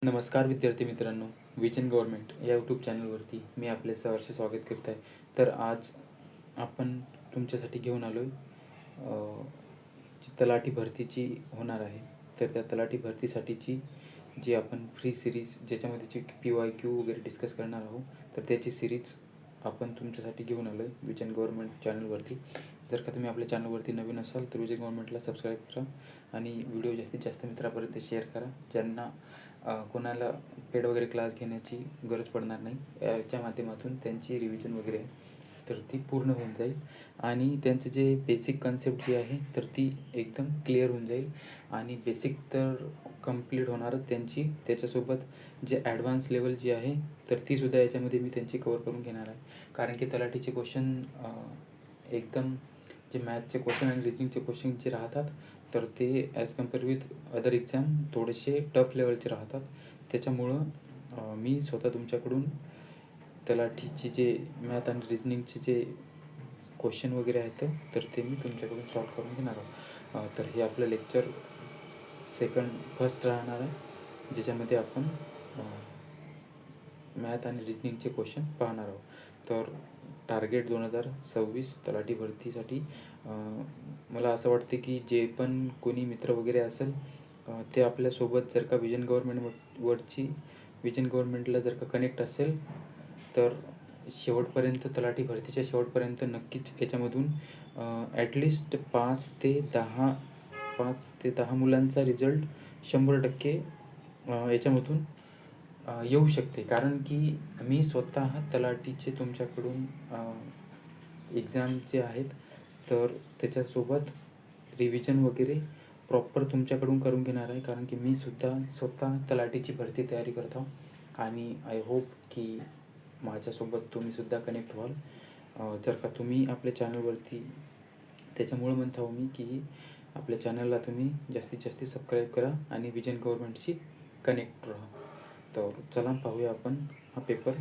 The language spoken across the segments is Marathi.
नमस्कार विद्यार्थी मित्रांनो, विजन गव्हर्नमेंट या यूट्यूब चॅनलवरती मी आपले सहर्ष स्वागत करत आहे. तर आज आपण तुमच्यासाठी घेऊन आलो आहे जी तलाठी भरतीची होणार आहे. तर त्या तलाठी भरतीसाठीची जी आपण फ्री सिरीज ज्याच्यामध्ये जी PYQ वगैरे डिस्कस करणार आहोत, तर त्याची सिरीज आपण तुमच्यासाठी घेऊन आलो आहे विजन गव्हर्नमेंट चॅनलवरती. जर का तुम्ही आपल्या चॅनलवरती नवीन असाल तर विजन गव्हर्नमेंटला सबस्क्राईब करा आणि व्हिडिओ जास्तीत जास्त मित्रापर्यंत शेअर करा, ज्यांना कोणाला पेड वगैरे क्लास घेण्याची गरज पडणार नाही. याच्या माध्यमातून त्यांची रिव्हिजन वगैरे तर ती पूर्ण होऊन जाईल आणि त्यांचं जे बेसिक कन्सेप्ट जी आहे तर ती एकदम क्लिअर होऊन जाईल. आणि बेसिक तर कंप्लीट होणारच त्यांची, त्याच्यासोबत जे ॲडव्हान्स लेवल जी आहे तर तीसुद्धा याच्यामध्ये मी त्यांची कवर करून घेणार आहे. कारण की तलाठीचे क्वेश्चन एकदम जे मॅथचे क्वेश्चन आणि रिजनिंगचे क्वेश्चन जे राहतात तर ते as compare with other exam थोडेसे टफ लेवलचे राहतात. त्याच्यामुळं मी स्वतः तुमच्याकडून तलाठीचे जे मॅथ आणि रिजनिंगचे जे क्वेश्चन वगैरे आहेत तर ते मी तुमच्याकडून सॉल्व करून घेणार आहोत. तर हे आपलं लेक्चर फर्स्ट राहणार आहे, ज्याच्यामध्ये आपण मॅथ आणि रिजनिंगचे क्वेश्चन पाहणार आहोत. तर टार्गेट 2026 तलाठी भरतीसाठी मला असं वाटते की जे पण कोणी मित्र वगैरे असेल ते आपल्यासोबत जर का विजन गव्हर्नमेंटला जर का कनेक्ट असेल तर शेवटपर्यंत तलाठी भरतीच्या शेवटपर्यंत नक्कीच याच्यामधून ॲटलिस्ट 5 ते 10 मुलांचा रिझल्ट 100% याच्यामधून येऊ शकते. कारण की मी स्वतः तलाठीचे तुमच्याकडून एक्झाम जे आहेत तर त्याच्यासोबत रिव्हिजन वगैरे प्रॉपर तुमच्याकडून करून घेणार आहे. कारण की मी सुद्धा स्वतः तलाठीची भरती तयारी करत आहो आणि आय होप की माझ्यासोबत तुम्हीसुद्धा कनेक्ट व्हाल. जर का तुम्ही आपल्या चॅनलवरती, त्याच्यामुळं म्हणत आहो मी की आपल्या चॅनलला तुम्ही जास्तीत जास्त सबस्क्राईब करा आणि विजन गव्हर्नमेंटशी कनेक्ट राहा. तर चला पाहूया आपण हा पेपर.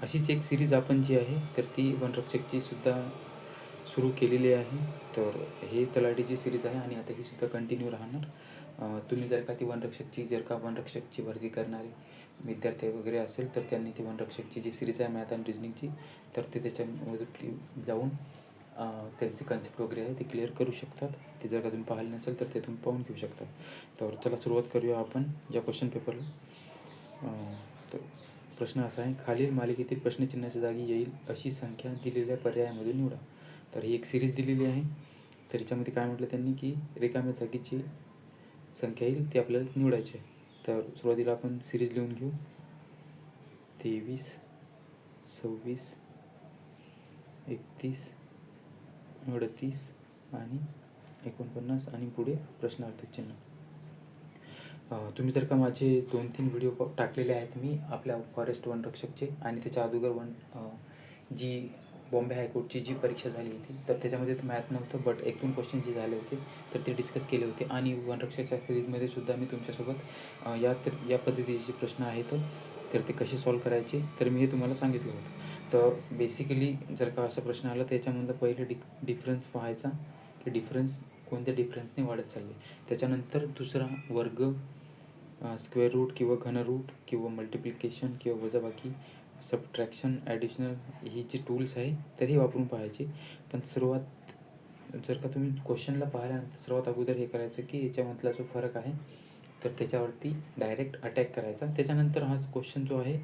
अशीच एक सिरीज आपण जी आहे तर ती वनरक्षकची सुद्धा सुरू केलेली आहे. तर हे तलाठीची सिरीज आहे आणि आता ही सुद्धा कंटिन्यू राहणार. तुम्ही जर का ती वनरक्षकची भरती करणारे विद्यार्थी वगैरे असेल तर त्यांनी ती वनरक्षकची जी सिरीज आहे मॅथ आणि रिजनिंगची तर ते त्याच्यामध्ये जाऊन त्यांचे कन्सेप्ट वगैरे आहे ते क्लिअर करू शकतात. ते जर का तुम्ही पाहिलं नसेल तर ते तुम्ही पाहून घेऊ शकता. तर चला सुरुवात करूया आपण या क्वेश्चन पेपरला. तर प्रश्न असा आहे, खालील मालिकेतील प्रश्नचिन्हाच्या जागी येईल अशी संख्या दिलेल्या पर्यायामधून निवडा. तर ही एक सिरीज दिलेली आहे. तर याच्यामध्ये काय म्हटलं त्यांनी की रिकाम्या जागेची संख्या येईल ती आपल्याला निवडायची आहे. तर सुरुवातीला आपण सिरीज लिहून घेऊ. 23, 26, 31, 38 आणि 49 आणि पुढे प्रश्नार्थक चिन्ह. तुम्ही जर का माझे 2-3 व्हिडिओ टाकलेले आहेत मी आपल्या फॉरेस्ट वनरक्षकचे आणि त्याच्या अगोदर जी बॉम्बे हायकोर्टची जी परीक्षा झाली होती तर त्याच्यामध्ये तर मॅथ नव्हतं, बट 1-2 क्वेश्चन जे झाले होते तर ते डिस्कस केले होते. आणि वनरक्षकच्या सिरीजमध्ये सुद्धा मी तुमच्यासोबत या पद्धतीचे प्रश्न आहेत तर ते कसे सॉल्व करायचे तर मी हे तुम्हाला सांगितलं होतं. तर बेसिकली जर का असा प्रश्न आला तर याच्यामधलं पहिले डिफरन्स पाहायचा की डिफरन्स कोणत्या डिफरन्सने वाढत चालले. त्याच्यानंतर दुसरा वर्ग, स्क्वेअर रूट किंवा घन रूट किंवा मल्टिप्लिकेशन किंवा वजाबाकी, सबट्रॅक्शन, ॲडिशनल ही जी टूल्स आहे तर हे वापरून पाहायचे. पण जर का तुम्ही क्वेश्चनला पाहिल्यानंतर सर्वात अगोदर हे करायचं की याच्यामधला जो फरक आहे तर त्याच्यावरती डायरेक्ट अटॅक करायचा. त्याच्यानंतर हा क्वेश्चन जो आहे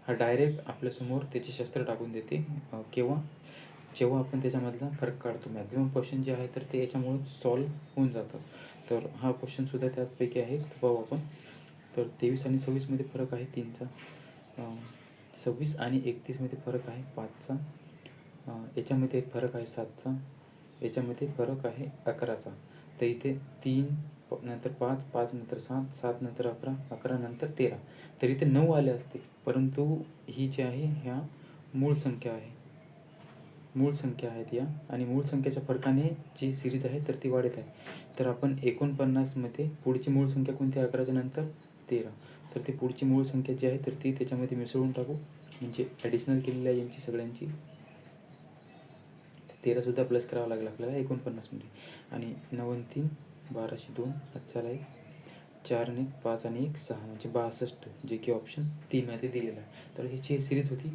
हा डायरेक्ट आपल्यासमोर त्याचे शस्त्र टाकून देते जेव्हा आपण त्याच्यामधला फरक काढतो. मॅक्झिमम क्वेश्चन जे आहे तर ते याच्यामुळे सॉल्व होऊन जातं. तर हा क्वेश्चनसुद्धा त्याचपैकी आहे, तर पाहू आपण. तर 23 आणि 26मध्ये फरक आहे 3चा. 26 आणि 31मध्ये फरक आहे 5चा. याच्यामध्ये फरक आहे 7चा. याच्यामध्ये फरक आहे 11चा. तर इथे 3 नंतर 5, 5 नंतर 7, 7 नंतर 11, 11 नंतर 13. तर इथे 9 आले असते, परंतु ही जी आहे ह्या मूळ संख्या आहेत या, आणि मूळ संख्येच्या फरकाने जी सिरीज आहे तर ती वाढत आहे. तर आपण 49मध्ये पुढची मूळ संख्या कोणती आहे 11च्या नंतर 13. तर ती पुढची मूळ संख्या जी आहे तर ती त्याच्यामध्ये मिसळून टाकू, म्हणजे ॲडिशनल केलेली आहे यांची सगळ्यांची. 13सुद्धा प्लस करावं लागेल आपल्याला 49मध्ये. आणि 9 आणि 3 1202 हातचाला आहे. 4 आणि 5 आणि 1 6 म्हणजे 62, जे की ऑप्शन 3 मध्ये दिलेलं आहे. तर ह्याची सिरीज होती.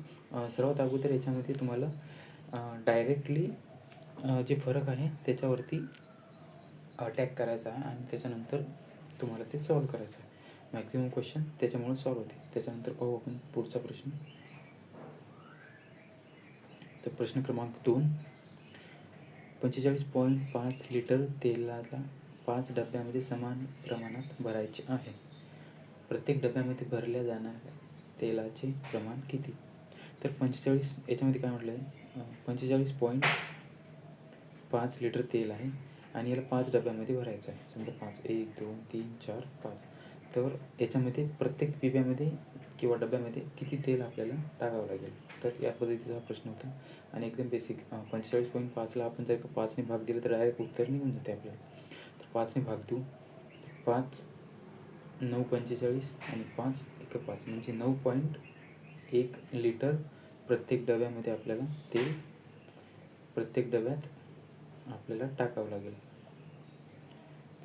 सर्वात अगोदर याच्यामध्ये तुम्हाला डायरेक्टली जे फरक आहे त्याच्यावरती अटॅक करायचा आहे आणि त्याच्यानंतर तुम्हाला ते सॉल्व करायचं आहे. मॅक्झिमम क्वेश्चन त्याच्यामुळे सॉल्व होते. त्याच्यानंतर पाहू आपण पुढचा प्रश्न. तर प्रश्न क्रमांक 2. 45.5 लिटर तेलाला 5 डब्यामध्ये समान प्रमाणात भरायचे आहे. प्रत्येक डब्यामध्ये भरल्या जाणाऱ्या तेलाचे प्रमाण किती? तर 45 याच्यामध्ये काय म्हटलं आहे, 45.5 लिटर तेल आहे आणि याला 5 डब्यामध्ये भरायचं आहे. समजा 5, 1 2 3 4 5. तर याच्यामध्ये प्रत्येक पिप्यामध्ये किंवा डब्यामध्ये किती तेल आपल्याला टाकावं लागेल? तर या पद्धतीचा हा प्रश्न होता आणि एकदम बेसिक. 45.5ला आपण जर का 5ने भाग दिला तर डायरेक्ट उत्तर निघून जाते आपल्याला. तर 5ने भाग देऊ. 5 9 45 आणि 5 1 5 म्हणजे 9.1 लिटर प्रत्येक डब्यामध्ये आपल्याला तेल प्रत्येक डब्यात आपल्याला टाकावं लागेल.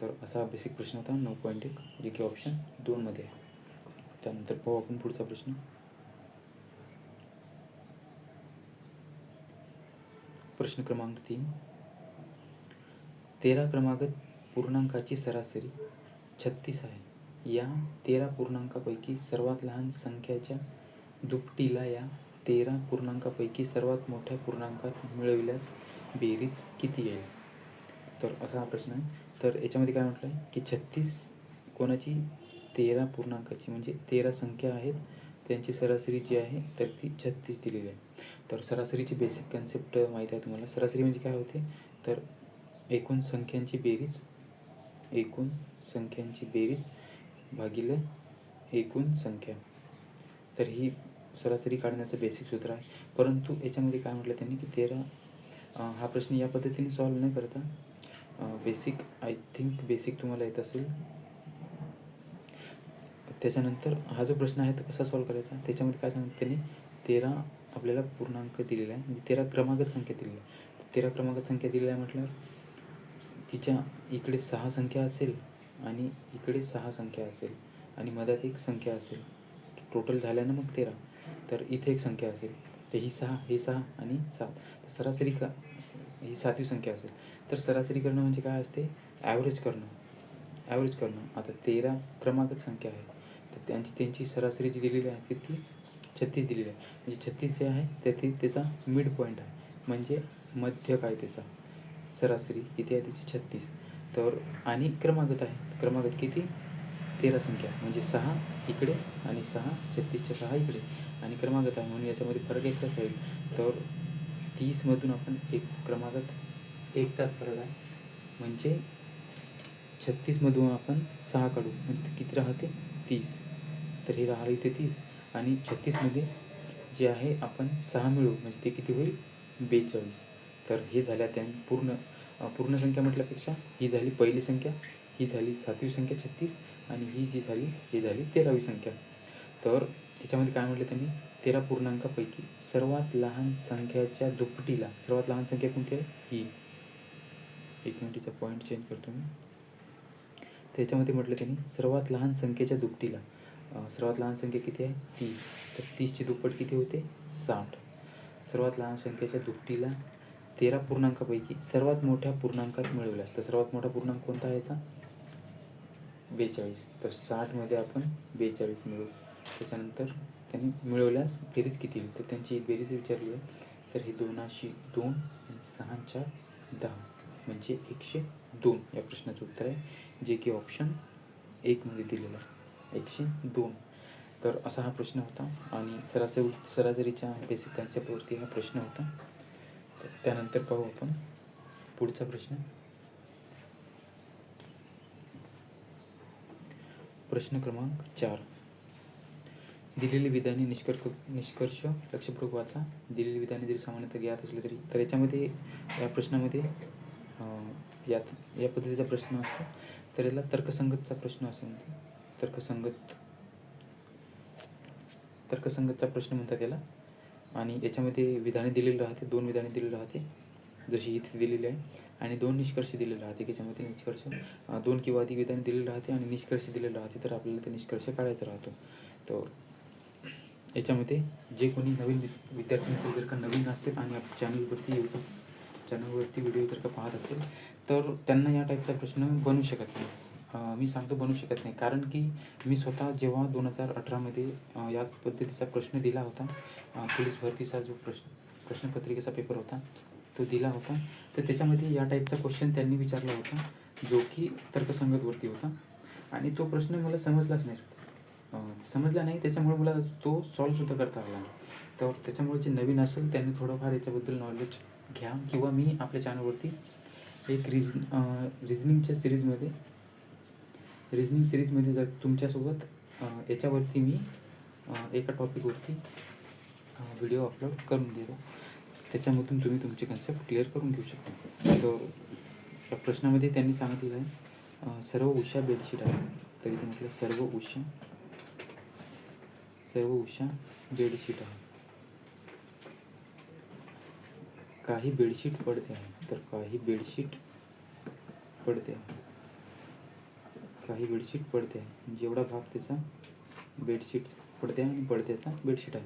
तर असा बेसिक प्रश्न होता 9.1, जे की ऑप्शन 2 मध्ये आहे. त्यानंतर पाहू आपण पुढचा प्रश्न. प्रश्न क्रमांक 3. 13 क्रमागत पूर्णांकाची सरासरी 36 आहे. या 13 पूर्णांकापैकी सर्वात लहान संख्याच्या दुपटीला या 13 पूर्णांकापैकी सर्वात मोठ्या पूर्णांकात मिळविल्यास बेरीज किती येईल? तर असा हा प्रश्न आहे. तर याच्यामध्ये काय म्हटलं आहे की 36 कोणाची 13 पूर्णांकाची म्हणजे 13 संख्या आहेत, त्यांची सरासरी जी आहे तर ती 36 दिलेली आहे. तर सरासरीची बेसिक कन्सेप्ट माहीत आहे तुम्हाला. सरासरी म्हणजे काय होते, तर एकूण संख्यांची बेरीज भागिले एकूण संख्या. तर ही सरासरी काढण्याचं बेसिक सूत्र आहे. परंतु याच्यामध्ये काय म्हटलं त्यांनी की 13, हा प्रश्न या पद्धतीने सॉल्व न करता बेसिक, आय थिंक बेसिक तुम्हाला येत असेल. त्याच्यानंतर हा जो प्रश्न आहे तो कसा सॉल्व करायचा, त्याच्यामध्ये काय सांगितलं त्यांनी, 13 आपल्याला पूर्णांक दिलेला आहे, म्हणजे 13 क्रमागत संख्या दिलेली आहे. 13 क्रमागत संख्या दिलेली आहे म्हटल्यावर तिच्या इकडे 6 संख्या असेल आणि इकडे 6 संख्या असेल आणि मधात एक संख्या असेल. टोटल झाल्यानं मग 13. तर इथे एक संख्या असेल, तर ही 6, हे 6 आणि 7. तर सरासरी का ही 7वी संख्या असेल. तर सरासरी करणं म्हणजे काय असते, ॲव्हरेज करणं. आता 13 क्रमागत संख्या आहे, तर त्यांची सरासरी जी दिलेली आहे ती 36 दिलेली आहे. म्हणजे 36 जे आहे तर त्याचा मिड पॉईंट आहे, म्हणजे मध्य काय त्याचा सरासरी किती आहे त्याची 36. तर आणि क्रमागत आहे, क्रमागत किती 13 संख्या म्हणजे 6 इकडे आणि 6 36च्या 6 इकडे आणि क्रमागत आहे म्हणून याच्यामध्ये फरक एकचाच राहील. तर 30मधून आपण एक क्रमागत एकचाच फरक आहे, म्हणजे 36मधून आपण 6 काढू म्हणजे ते किती राहते 30. तर हे राहिलं इथे 30 आणि 36मध्ये जे आहे आपण 6 मिळू म्हणजे ते किती होईल 42. तर हे झाल्या त्या पूर्ण संख्या म्हटल्यापेक्षा ही झाली पहिली संख्या, ही झाली 7वी संख्या 36 आणि ही जी झाली ही झाली 13वी संख्या. तर त्याच्यामध्ये काय म्हटलं त्यांनी, 13 पूर्णांकापैकी सर्वात लहान संख्याच्या दुपटीला, सर्वात लहान संख्या कोणती आहे ही. एक मिनिटचा पॉईंट चेंज करतो मी. त्याच्यामध्ये म्हटलं त्यांनी सर्वात लहान संख्येच्या दुपटीला, सर्वात लहान संख्या किती आहे 30, तर 30ची दुप्पट किती होते 60. सर्वात लहान संख्येच्या दुपटीला 13 पूर्णांकापैकी सर्वात मोठ्या पूर्णांकात मिळवल्यास, तर सर्वात मोठा पूर्णांक कोणता आहे याचा 42. तर 60मध्ये आपण 42 मिळवू. त्याच्यानंतर त्यांनी मिळवल्यास बेरीज किती येईल, तर त्यांची बेरीज विचारली आहे. तर हे 2 आणि 6 4 10 म्हणजे 102 या प्रश्नाचं उत्तर आहे, जे की ऑप्शन 1 मध्ये दिलेलं आहे 102. तर असा हा प्रश्न होता आणि सरासरीच्या बेसिक कन्सेप्टवरती हा प्रश्न होता. तर त्यानंतर पाहू आपण पुढचा प्रश्न. प्रश्न क्रमांक 4. दिलेली विधाने निष्कर्ष लक्षपूर्वक वाचा. दिलेली विधाने जरी सामान्यतः ज्ञात असले तरी, तर याच्यामध्ये या प्रश्नामध्ये या पद्धतीचा प्रश्न असतो, तर याला तर्कसंगतचा प्रश्न असे म्हणतात. तर्कसंगतचा प्रश्न म्हणतात याला. आणि याच्यामध्ये विधाने दिलेली राहते, 2 विधाने दिलेली राहते जशी इथे दिलेली आहे, आणि 2 निष्कर्ष दिलेले राहते, की ज्यामध्ये निष्कर्ष 2 किंवा अधिक विधाने दिलेले राहते आणि निष्कर्ष दिलेले राहते. तर आपल्याला ते निष्कर्ष काढायचा राहतो. तर याच्यामध्ये जे कोणी नवीन विद्यार्थी मित्र जर का नवीन असेल आणि आपल्या चॅनलवरती यूट्यूब चॅनलवरती व्हिडिओ जर का पाहत असेल, तर त्यांना या टाईपचा प्रश्न बनू शकत नाही. मी सांगतो बनू शकत नाही, कारण की मी स्वतः जेव्हा 2018मध्ये या पद्धतीचा प्रश्न दिला होता, पोलीस भरतीचा जो प्रश्नपत्रिकेचा पेपर होता तो दिला होता, तर त्याच्यामध्ये या टाईपचा क्वेश्चन त्यांनी विचारला होता, जो की तर्कसंगतवरती होता, आणि तो प्रश्न मला समजलाच नाही. समजला नाही, त्याच्यामुळे मला तो सॉल्वसुद्धा करता आला नाही. तर त्याच्यामुळे जे नवीन असेल त्यांनी थोडंफार याच्याबद्दल नॉलेज घ्या, किंवा मी आपल्या चॅनलवरती एक रिझनिंगच्या सिरीजमध्ये जर तुमच्यासोबत याच्यावरती मी एका टॉपिकवरती व्हिडिओ अपलोड करून देतो. त्याच्यामधून तुम्ही तुमचे कन्सेप्ट क्लिअर करून घेऊ शकता. तर या प्रश्नामध्ये त्यांनी सांगितलेलं आहे, सर्व उषा बेडशीट आहे. तर इथे म्हटलं सर्व उषा बेडशीट आहे. काही बेडशीट पडते आहे. तर काही बेडशीट पडते आहे. काही बेडशीट पडते आहे. जेवढा भाग त्याचा बेडशीट पडते आणि पडद्याचा बेडशीट आहे.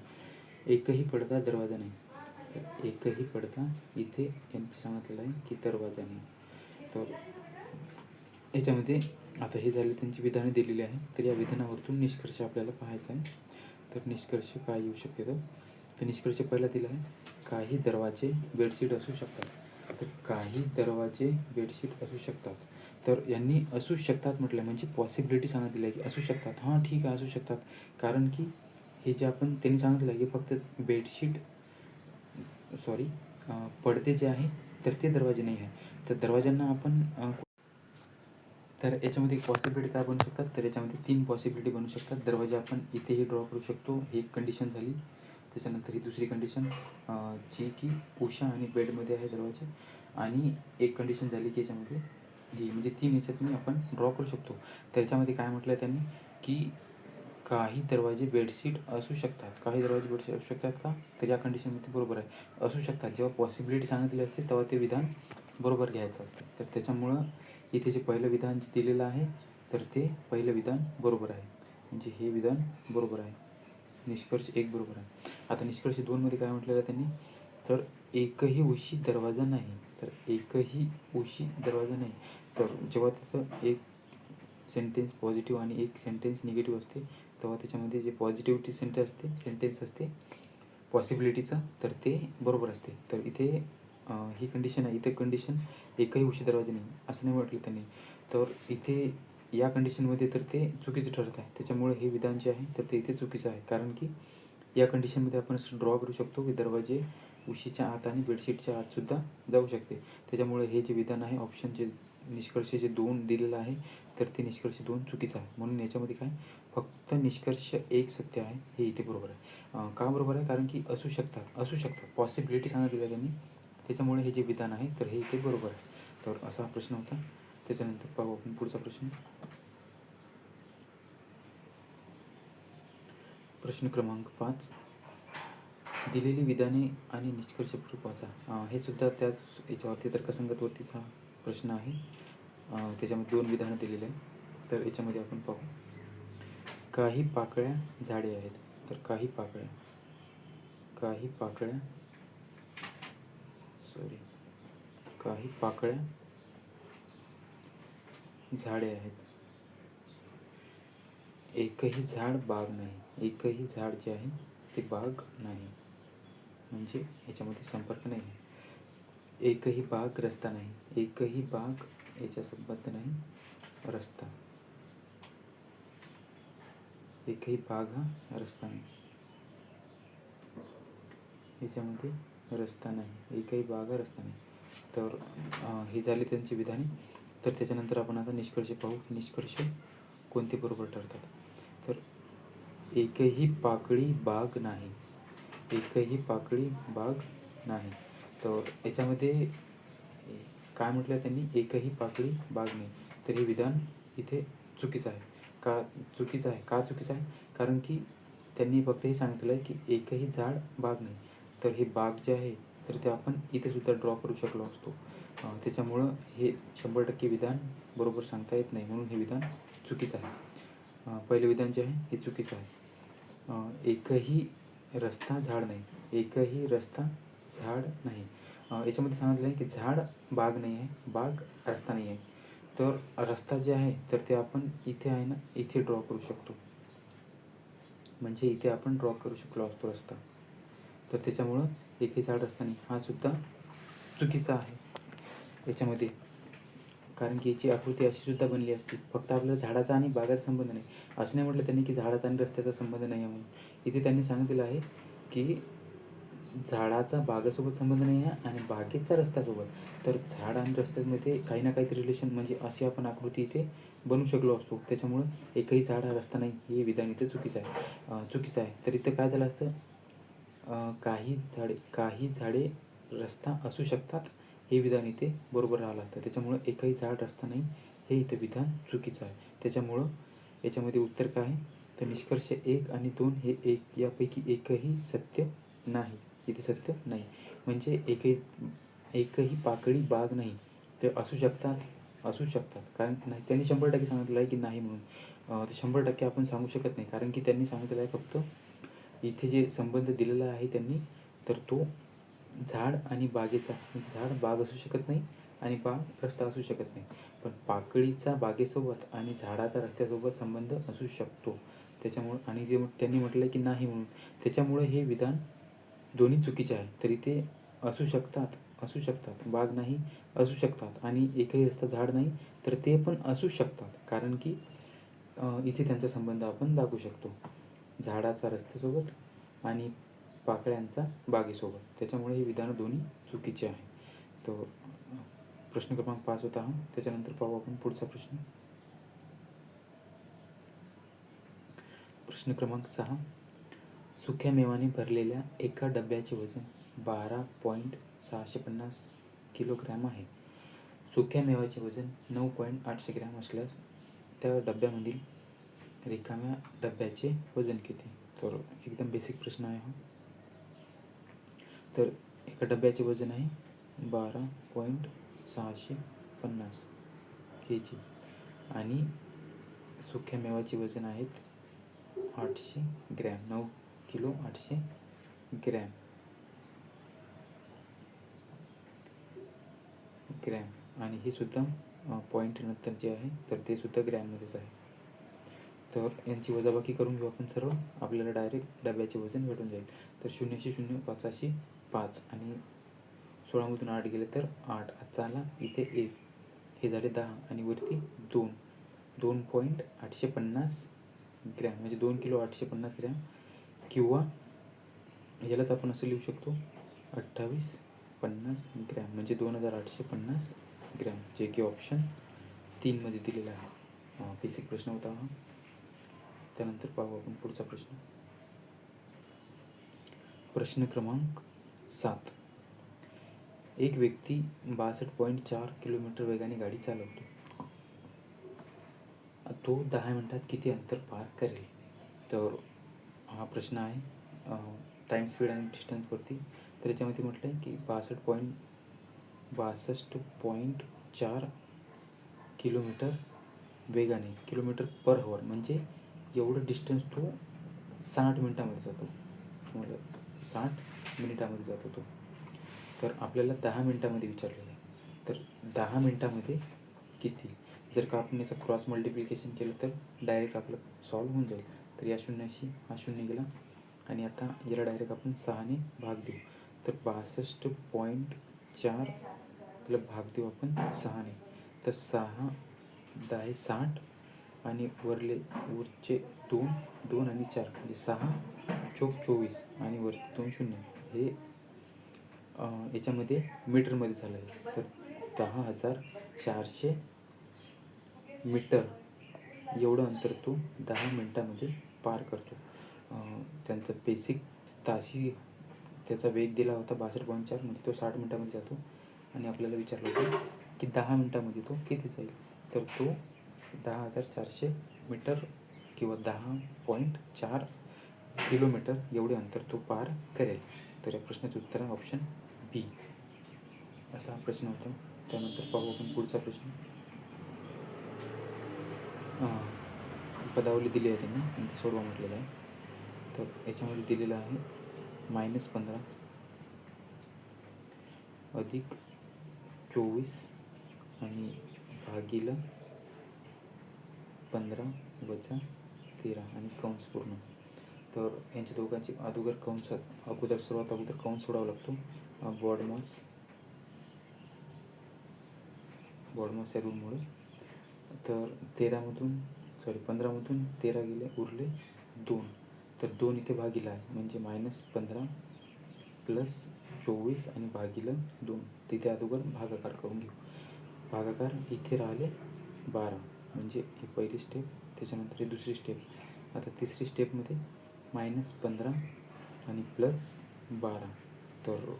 एकही पडदा दरवाजा नाही. तर एकही पडदा इथे यांचं सांगितलेलं आहे की दरवाजा नाही. तर याच्यामध्ये आता हे झाले त्यांची विधाने दिलेली आहे. तर या विधानावरतून निष्कर्ष आपल्याला पाहायचा आहे. तर निष्कर्ष काय येऊ शकते, तर निष्कर्ष पहिला दिला आहे, काही दरवाजे बेडशीट असू शकतात. तर काही दरवाजे बेडशीट असू शकतात. तर यांनी असू शकतात म्हटलं म्हणजे पॉसिबिलिटी सांगितलेली आहे की असू शकतात. हां ठीक आहे, असू शकतात, कारण की हे जे त्यांनी सांगितलं आहे की फक्त बेडशीट पडदे जे आहे तर ते दरवाजे नाही आहे. तर दरवाज्यांना आपण तर याच्यामध्ये पॉसिबिलिटी काय बनू शकतात, तर याच्यामध्ये 3 पॉसिबिलिटी बनू शकतात. दरवाजे आपण इथेही ड्रॉ करू शकतो, ही एक कंडिशन झाली. त्याच्यानंतर ही दुसरी कंडिशन, जी की उषा आणि बेडमध्ये आहे दरवाजे, आणि एक कंडिशन झाली की याच्यामध्ये ही, म्हणजे 3 याच्यातून आपण ड्रॉ करू शकतो. तर याच्यामध्ये काय म्हटलं आहे त्यांनी, की काही दरवाजे बेडशीट असू शकतात. काही दरवाजे बेडशीट असू शकतात का, तर या कंडिशनमध्ये बरोबर आहे, असू शकतात. जेव्हा पॉसिबिलिटी सांगितली असते तेव्हा ते विधान बरोबर घ्यायचं असतं. तर त्याच्यामुळं इथे जे पहिलं विधान जे दिलेलं आहे तर ते पहिलं विधान बरोबर आहे, म्हणजे हे विधान बरोबर आहे. निष्कर्ष 1 बरोबर आहे. आता निष्कर्ष 2मध्ये काय म्हटलेलं आहे त्यांनी, तर एकही उशी दरवाजा नाही. तर एकही उशी दरवाजा नाही. तर जेव्हा तिथं एक सेंटेन्स पॉझिटिव्ह आणि एक सेंटेन्स निगेटिव्ह असते, तेव्हा त्याच्यामध्ये जे पॉझिटिव्हिटी सेंटेन्स असते पॉसिबिलिटीचा, तर ते बरोबर असते. तर इथे ही कंडिशन आहे, इथे कंडिशन एकही उशी दरवाजा नाही असं नाही म्हटलं त्यांनी. तर इथे या कंडिशनमध्ये तर ते चुकीचं ठरत आहे. त्याच्यामुळे हे विधान जे आहे तर ते इथे चुकीचं आहे, कारण की या कंडिशनमध्ये आपण असं ड्रॉ करू शकतो की दरवाजे उशीच्या आत आणि बेडशीटच्या आतसुद्धा जाऊ शकते. त्याच्यामुळे हे जे विधान आहे, ऑप्शन जे निष्कर्ष जे 2 दिलेलं आहे तर ते निष्कर्ष 2 चुकीचं आहे. म्हणून याच्यामध्ये काय, फक्त निष्कर्ष 1 सत्य आहे, हे इथे बरोबर आहे. का बरोबर आहे, कारण की असू शकतात पॉसिबिलिटी सांगितलेली आहे त्यांनी, त्याच्यामुळे हे जे विधान आहे तर हे इथे बरोबर आहे. तर असा प्रश्न होता. त्याच्यानंतर पाहू आपण पुढचा प्रश्न. प्रश्न क्रमांक 5, दिलेली विधाने आणि निष्कर्ष वाचा. हे सुद्धा त्याच याच्यावरती तर्कसंगतवरतीच हा प्रश्न आहे. त्याच्यामध्ये 2 विधानं दिलेली आहे. तर याच्यामध्ये आपण पाहू, काही पाकळ्या झाडे आहेत. तर काही पाकळ्या झाडे आहेत. एकही झाड बाग नाही. एकही झाड जे आहे ते बाग नाही, म्हणजे याच्यामध्ये संपर्क नाही आहे. एकही बाग रस्ता नाही. एकही बाग याच्या संबंध नाही, रस्ता. एकही बाग हा रस्ता नाही, याच्यामध्ये रस्ता नाही. एकही बाग हा रस्ता नाही. तर हे झाले त्यांची विधाने. तर त्याच्यानंतर आपण आता निष्कर्ष पाहू, निष्कर्ष कोणते बरोबर ठरतात. तर एकही पाकळी बाग नाही. एकही पाकळी बाग नाही. तर याच्यामध्ये काय म्हटलं त्यांनी, एकही पाकळी बाग नाही. तर हे विधान इथे चुकीचं आहे. का चुकीचं आहे, कारण की त्यांनी फक्त हे सांगितलं आहे की एकही झाड बाग नाही. तर हे बाग जे आहे तर ते आपण इथे सुद्धा ड्रॉ करू शकलो असतो. त्याच्यामुळं हे 100% विधान बरोबर सांगता येत नाही, म्हणून हे विधान चुकीचं आहे. पहिलं विधान जे आहे हे चुकीचं आहे. एकही रस्ता झाड नाही, एकही रस्ता झाड नाही. याच्यामध्ये सांगितलं आहे की झाड बाग नाही आहे, बाग रस्ता नाही आहे. तर रस्ता जे आहे तर ते आपण इथे आहे ना, इथे ड्रॉ करू शकतो. म्हणजे इथे आपण ड्रॉ करू शकलो असतो रस्ता. तर त्याच्यामुळं एकही झाड रस्ता नाही हा सुद्धा चुकीचा आहे याच्यामध्ये. कारण की याची आकृती अशी सुद्धा बनली असती. फक्त आपल्याला झाडाचा आणि बागाचा संबंध नाही. असं नाही म्हटलं त्यांनी की झाडाचा आणि रस्त्याचा संबंध नाही आहे म्हणून. इथे त्यांनी सांगितलेलं आहे की झाडाचा बागेसोबत संबंध नाही आहे आणि बागेचा रस्त्यासोबत. तर झाड आणि रस्त्यामध्ये काही ना काहीतरी रिलेशन, म्हणजे अशी आपण आकृती इथे बनवू शकलो असतो. त्याच्यामुळं एकही झाड हा रस्ता नाही हे विधान इथे चुकीचं आहे. तर इथं काय झालं असतं, काही झाडे रस्ता असू शकतात हे विधान इथे बरोबर राहिलं असतं. त्याच्यामुळं एकही झाड रस्ता नाही हे इथं विधान चुकीचं आहे. त्याच्यामुळं याच्यामध्ये उत्तर काय आहे, तर निष्कर्ष 1 आणि 2 हे यापैकी एकही सत्य नाही. इथे सत्य नाही. म्हणजे एकही पाकळी बाग नाही. ते असू शकतात. कारण नाही, त्यांनी 100% सांगितलं आहे की नाही म्हणून. ते 100% आपण सांगू शकत नाही, कारण की त्यांनी सांगितलेलं आहे फक्त इथे जे संबंध दिलेला आहे त्यांनी, तर तो झाड आणि बागेचा, म्हणजे झाड बाग असू शकत नाही आणि बाग रस्ता असू शकत नाही. पण पाकळीचा बागेसोबत आणि झाडाचा रस्त्यासोबत संबंध असू शकतो. त्याच्यामुळं आणि जे त्यांनी म्हटलं की नाही म्हणून, त्याच्यामुळं हे विधान दोन्ही चुकीचे आहे. तर इथे असू शकतात, बाग नाही असू शकतात आणि एकही रस्ता झाड नाही तर ते पण असू शकतात. कारण की इथे त्यांचा संबंध आपण दाखवू शकतो, झाडाचा रस्त्यासोबत आणि पाकळ्यांचा बागेसोबत. त्याच्यामुळे हे विधान दोन्ही चुकीचे आहे. तर प्रश्न क्रमांक 5 होता हा. त्याच्यानंतर पाहू आपण पुढचा प्रश्न. प्रश्न क्रमांक 6. सुक्या मेवाने भरलेल्या एका डब्याचे वजन 12.650 किलोग्रॅम आहे. सुक्या मेवाचे वजन 9.800 ग्रॅम असल्यास त्या डब्यामधील रिकाम्या डब्याचे वजन किती? तर एकदम बेसिक प्रश्न आहे हा. तर एका डब्याचे वजन आहे 12.650 kg आणि सुक्या मेवाचे वजन आहेत 800 ग्रॅम, 9 किलो 800 ग्रॅम. आणि हे सुद्धा पॉईंट नंतर जे आहे तर ते सुद्धा ग्रॅममध्येच आहे. तर यांची वजाबाकी करून घेऊ आपण सर्व, आपल्याला डायरेक्ट डब्याचे वजन भेटून जाईल. तर 0शी 0 5शी 5 आणि 16मधून 8 गेले तर 8. आजचा आला इथे 1, हे झाले 10 आणि वरती 2. 2.850 ग्रॅम म्हणजे 2 किलो 850 ग्रॅम, किंवा यालाच आपण असं लिहू शकतो 2850 ग्रॅम म्हणजे 2850 ग्रॅम, जे की ऑप्शन 3 मध्ये दिलेलं आहे. बेसिक प्रश्न होता हा. त्यानंतर पाहू आपण पुढचा प्रश्न. प्रश्न क्रमांक 7. एक व्यक्ती 62.4 किलोमीटर वेगाने गाडी चालवतो. तो 10 मिनिटात किती अंतर पार करेल? तर हा प्रश्न आहे टाईम स्पीड आणि डिस्टन्सवरती. तर याच्यामध्ये म्हटलं आहे की 62.4 किलोमीटर वेगाने, किलोमीटर पर हवर, म्हणजे एवढं डिस्टन्स तो 60 मिनिटामध्ये जातो. म्हणजे 60 मिनिटामध्ये जातो तो. तर आपल्याला 10 मिनिटामध्ये विचारलेलं आहे. तर 10 मिनिटामध्ये किती? जर का आपण याचं क्रॉस मल्टिप्लिकेशन केलं तर डायरेक्ट आपलं सॉल्व होऊन जाईल. तर या शून्याशी हा शून्य गेला आणि आता याला डायरेक्ट आपण 6ने भाग देऊ. तर 62.4 ला भाग देऊ आपण 6ने. तर 6 10 60 आणि वरचे 2 आणि 4 म्हणजे 6 चोक 24 आणि वरती 2 शून्य, हे याच्यामध्ये मीटरमध्ये झालं आहे. तर 10,400 मीटर एवढं अंतर तो 10 मिनिटामध्ये पार करतो. त्यांचा बेसिक ताशी त्याचा वेग दिला होता 62.4, म्हणजे तो 60 मिनिटामध्ये जातो. आणि आपल्याला विचारलं होतं की 10 मिनिटामध्ये तो किती जाईल? तर तो 10,400 मीटर किंवा 10.4 किलोमीटर एवढे अंतर तो पार करेल. तर या प्रश्नाचं उत्तर आहे ऑप्शन पी, असा हा प्रश्न होता. त्यानंतर पाहू आपण पुढचा प्रश्न. पदावली दिली आहे त्यांनी आणि ते सोडवा म्हटलेलं आहे. तर याच्यामध्ये दिलेलं आहे -15 अधिक 24 आणि भागीला 15 वजा 13 आणि कंस पूर्ण. तर यांच्या दोघांची अगोदर कंस सोडावा लागतो. बॉडमॉस या रूलमुळे. तर 15मधून 13 गेले, उरले 2. तर 2 इथे भागीला आहे, म्हणजे -15 प्लस 24 आणि भागीला 2. तिथे अगोदर भागाकार करून घेऊ. भागाकार इथे राहिले 12, म्हणजे ही पहिली स्टेप. त्याच्यानंतर ही दुसरी स्टेप. आता तिसरी स्टेपमध्ये -15 आणि +12. तर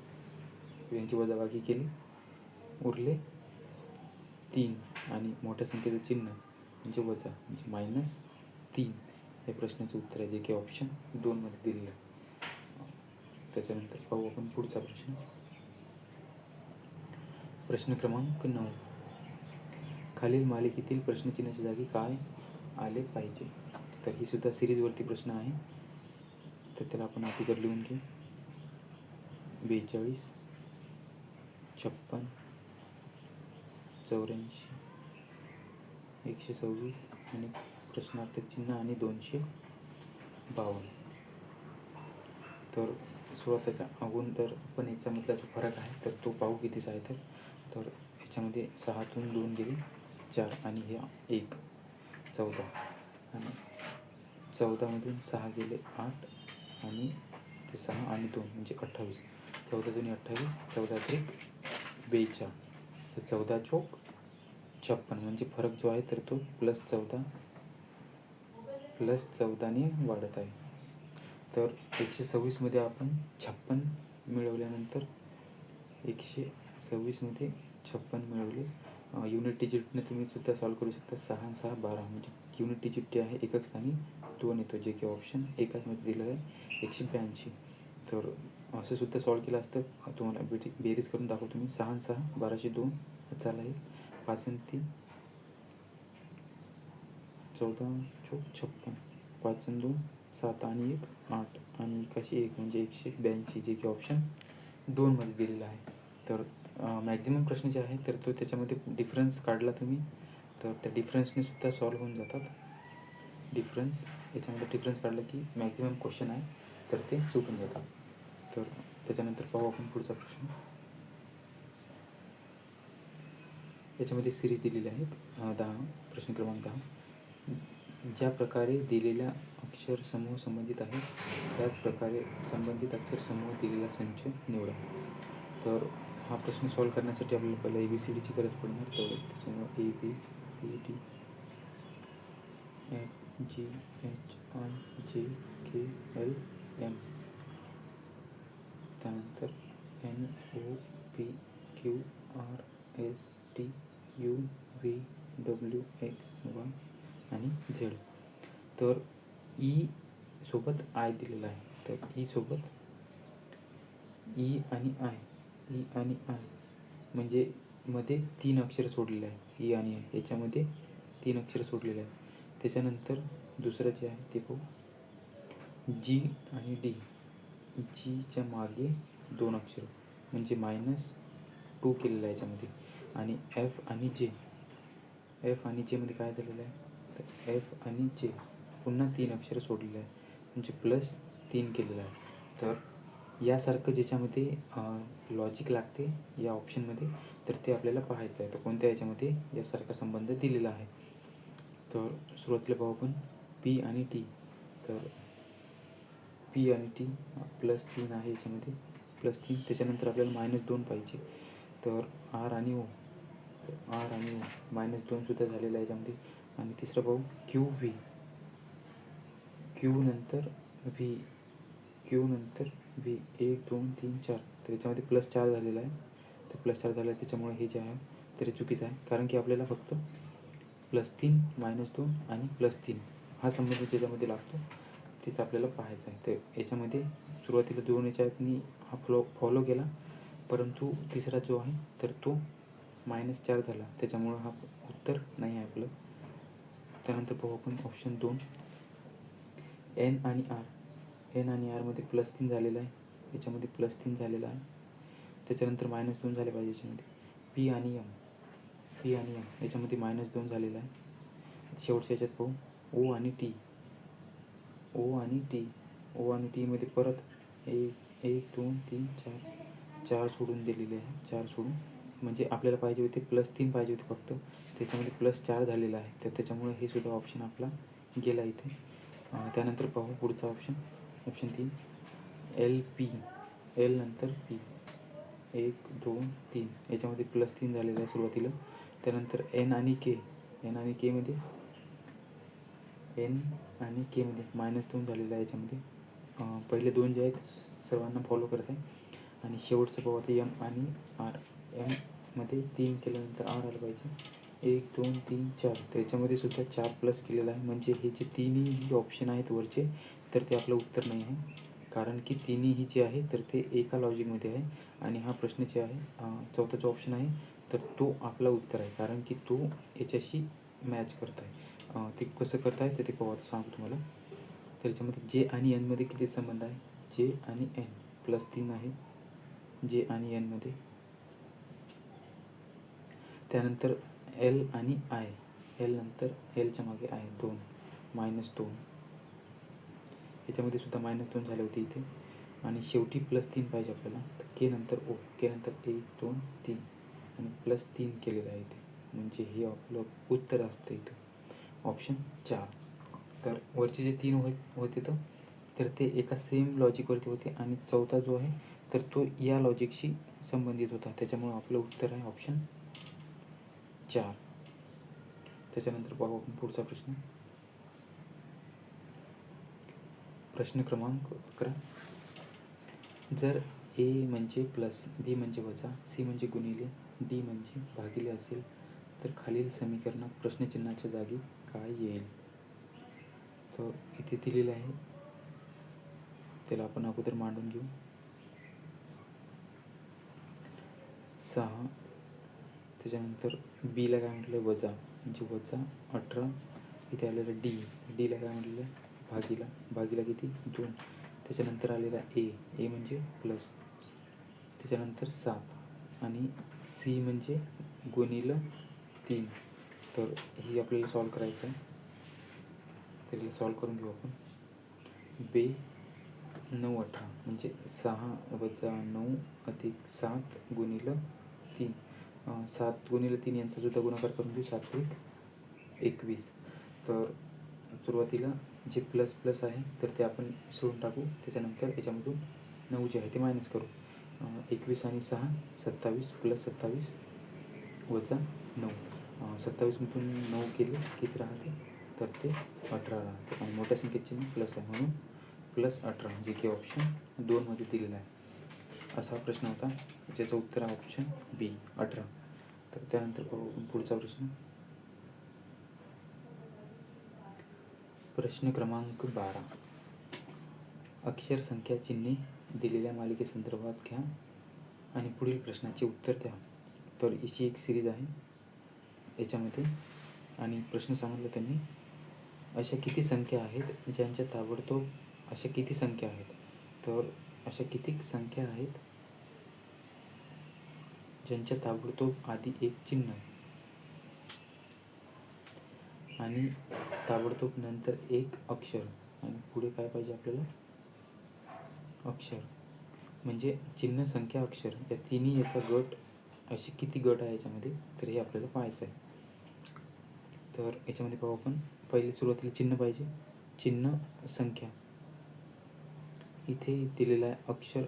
यांची वजाबाकी केली, उरले 3 आणि मोठ्या संख्येचं चिन्ह म्हणजे वजा, म्हणजे -3 हे प्रश्नाचं उत्तर आहे, जे की ऑप्शन 2 मध्ये दिलेलं आहे. त्याच्यानंतर पाहू आपण पुढचा प्रश्न. प्रश्न क्रमांक 9. खालील मालिकेतील प्रश्नचिन्हाच्या जागी काय आले पाहिजे? तर ही सुद्धा सिरीजवरती प्रश्न आहे. तर त्याला आपण अगोदर लिहून घेऊ. 42, 56, 84, 126 आणि प्रश्नार्थक चिन्ह आणि 252. तर सुरुवातीला अगोदर पण याच्यामधला जो फरक आहे तर तो पाहू कितीचा आहे. तर याच्यामध्ये 6तून 2 गेले 4 आणि हे 1, 14 आणि 14मधून 6 गेले 8 आणि ते 6 आणि 2 म्हणजे 28. 14 दूनी 28, 14 त्रिक 42. तर 14 चौक 56, म्हणजे फरक जो आहे तर तो +14ने वाढत आहे. तर 126 मध्ये आपण 56 मिळवल्यानंतर 126 मध्ये 56 मिळवले. युनिट डिजिटने तुम्ही सुद्धा सॉल्व्ह करू शकता. 6 आणि 6 12, म्हणजे युनिट डिजिट जे आहे एकक स्थानी 2 येतो, जे की ऑप्शन एकाच मध्ये दिलेलं आहे 182. तर असं सुद्धा सॉल्व्ह केलं असतं. तुम्हाला बेरीज करून दाखवतो मी. 6 आणि 6 1202 चाला आहे. 5 आणि 3 14 चौक 56, 5 आणि 2 7 आणि 1 8 आणि 1 म्हणजे 182, जे की ऑप्शन 2 मध्ये दिलेलं आहे. तर मॅक्झिमम प्रश्न जे आहे तर तो त्याच्यामध्ये डिफरन्स काढला तुम्ही तर त्या डिफरन्सने सुद्धा सॉल्व्ह होऊन जातात. याच्यामध्ये डिफरन्स काढला की मॅक्झिमम क्वेश्चन आहे तर ते सुटून जातात. तर त्याच्यानंतर पाहू आपण पुढचा प्रश्न. याच्यामध्ये सिरीज दिलेली आहे 10. प्रश्न क्रमांक 10. ज्या प्रकारे दिलेल्या अक्षर समूह संबंधित आहे त्याच प्रकारे संबंधित अक्षर समूह दिलेला संच निवडा. तर हा प्रश्न सॉल्व्ह करण्यासाठी आपल्याला पहिला ABCDची गरज पडणार. तर त्याच्यामुळे ABCD FGHIJKLM, त्यानंतर NOPQRSTUVWXY आणि Z. तर E सोबत I दिलेला आहे. तर E सोबत E आणि I म्हणजे मध्ये 3 अक्षर सोडलेले आहे. E आणि I याच्यामध्ये 3 अक्षर सोडलेले आहे. त्याच्यानंतर दुसरं जे आहे ते पाहू. G आणि D. Gच्या मागे 2 अक्षर म्हणजे -2 केलेलं आहे याच्यामध्ये. आणि F आणि J मध्ये काय झालेलं आहे तर F आणि J पुन्हा 3 अक्षर सोडलेलं आहे म्हणजे +3 केलेलं आहे. तर यासारखं ज्याच्यामध्ये लॉजिक लागते या ऑप्शनमध्ये तर ते आपल्याला पाहायचं आहे. तर कोणत्या याच्यामध्ये यासारखा संबंध दिलेला आहे. तर सुरुवातीला पाहू आपण P आणि T. तर P आणि T +3 आहे याच्यामध्ये, +3. त्याच्यानंतर आपल्याला -2 पाहिजे. तर R आणि O. तर R आणि O -2 सुद्धा झालेलं आहे याच्यामध्ये. आणि तिसरं पाहू QV. Q नंतर V 1 2 3 4. तर याच्यामध्ये +4 झालेला आहे. तर +4 झालं आहे त्याच्यामुळे हे जे आहे तरी चुकीचं आहे. कारण की आपल्याला फक्त +3 -2 आणि +3 हा संबंध ज्याच्यामध्ये लागतो तेच आपल्याला पाहायचं आहे. तर याच्यामध्ये सुरुवातीला 2 याच्यातनी हा फॉलो केला परंतु तिसरा जो आहे तर तो -4 झाला, त्याच्यामुळं हा उत्तर नाही आहे आपलं. त्यानंतर पाहू आपण ऑप्शन 2, एन आणि आर. एन आणि आरमध्ये +3 झालेला आहे, याच्यामध्ये +3 झालेला आहे. त्याच्यानंतर -2 झाले पाहिजे याच्यामध्ये. पी आणि एम याच्यामध्ये -2 झालेला आहे. शेवटच्या याच्यात पाहू ओ आणि टी. ओ आणि टीमध्ये परत 1 2 3 4 सोडून दिलेले आहे. 4 सोडून म्हणजे आपल्याला पाहिजे होते +3 पाहिजे होते फक्त, त्याच्यामध्ये +4 झालेला आहे. तर त्याच्यामुळे हे सुद्धा ऑप्शन आपला गेला इथे. त्यानंतर पाहू पुढचा ऑप्शन 3, एल पी. एल नंतर पी, 1 2 3 याच्यामध्ये +3 झालेला आहे सुरुवातीला. त्यानंतर एन आणि के. एन आणि केमध्ये -2 झालेला आहे याच्यामध्ये. पहिले 2 जे आहेत सर्वांना फॉलो करत आहे. आणि शेवटचं पाहू आता एम आणि आर. एममध्ये 3 केल्यानंतर आर आलं पाहिजे. 1 2 3 4 त्याच्यामध्ये सुद्धा 4 प्लस केलेला आहे. म्हणजे हे जे तिन्ही ऑप्शन आहेत वरचे, तर ते आपलं उत्तर नाही आहे. कारण की तिन्हीही जे आहे तर ते एका लॉजिकमध्ये आहे. आणि हा प्रश्न जे आहे चौथा जो ऑप्शन आहे तर तो आपला उत्तर आहे, कारण की तो याच्याशी मॅच करत आहे. ते कसं करत आहे ते पाहू आता सांगतो तुम्हाला. तर याच्यामध्ये जे आणि एनमध्ये किती संबंध आहे? जे आणि एन +3 आहे जे आणि एनमध्ये. त्यानंतर एल आणि आय. एल नंतर एलच्या मागे आहे 2, -2 याच्यामध्ये सुद्धा -2 झाले होते इथे. आणि शेवटी +3 पाहिजे आपल्याला. तर के नंतर ओ. के नंतर 1 2 3 आणि +3 केलेलं आहे इथे. म्हणजे हे आपलं उत्तर असतं इथं ऑप्शन 4. तर वरचे जे 3 होते तर ते एका सेम लॉजिकवरती होते. आणि चौथा जो आहे तर तो या लॉजिकशी संबंधित होता. त्याच्यामुळं आपलं उत्तर आहे ऑप्शन 4. त्याच्यानंतर पाहू आपण पुढचा प्रश्न. प्रश्न क्रमांक 11. जर ए म्हणजे प्लस, बी म्हणजे वजा, सी म्हणजे गुणिले, डी म्हणजे भागिले असेल तर खालील समीकरणात प्रश्नचिन्हाच्या जागी काय येईल? तर इथे दिलेलं आहे, त्याला आपण अगोदर मांडून घेऊ. 6. त्याच्यानंतर बीला काय म्हटलं वजा, म्हणजे वजा 18. इथे आलेलं डीला काय म्हटलेलं भागीला किती 2. त्याच्यानंतर आलेला ए म्हणजे प्लस. त्याच्यानंतर 7 आणि सी म्हणजे गुणिलं 3. तर ही आपल्याला सॉल्व करायचं आहे. तर हे सॉल्व करून घेऊ आपण. 9 18 म्हणजे 6 वजा 9 अधिक 7 गुणिलं 3. 7 गुणिले 3 यांचा सुद्धा गुणाकार करून घेऊ. 7 1 21. तर सुरुवातीला जे प्लस आहे तर ते आपण सोडून टाकू. त्याच्यानंतर याच्यामधून 9 जे आहे ते मायनस करू. 21 आणि 6 27 प्लस 27 वजा 9. 27मधून 9 केले किती राहते तर ते 18 राहते. आणि मोठ्या संख्येचे चिन्ह प्लस आहे म्हणून +18 जे की ऑप्शन 2 मध्ये दिलेला आहे. असा प्रश्न होता ज्याचं उत्तर आहे ऑप्शन बी 18. तर त्यानंतर पाहू पुढचा प्रश्न. प्रश्न क्रमांक 12. अक्षर संख्या चिन्हे दिलेल्या मालिकेसंदर्भात घ्या आणि पुढील प्रश्नाचे उत्तर द्या. तर याची एक सिरीज आहे याच्यामध्ये. आणि प्रश्न सांगितला त्यांनी, अशा किती संख्या आहेत ज्यांच्या ताबडतोब अशा किती संख्या आहेत तर अशा किती संख्या आहेत ज्यांच्या ताबडतोब आधी एक चिन्ह आणि ताबडतोब नंतर एक अक्षर आणि पुढे काय पाहिजे आपल्याला अक्षर. म्हणजे चिन्ह, संख्या, अक्षर या तिन्ही याचा गट, असे किती गट आहे याच्यामध्ये तर हे आपल्याला पाहायचं आहे. तर याच्यामध्ये पाहू आपण. पहिले सुरुवातीला चिन्ह पाहिजे. चिन्ह, संख्या इथे दिलेला आहे अक्षर,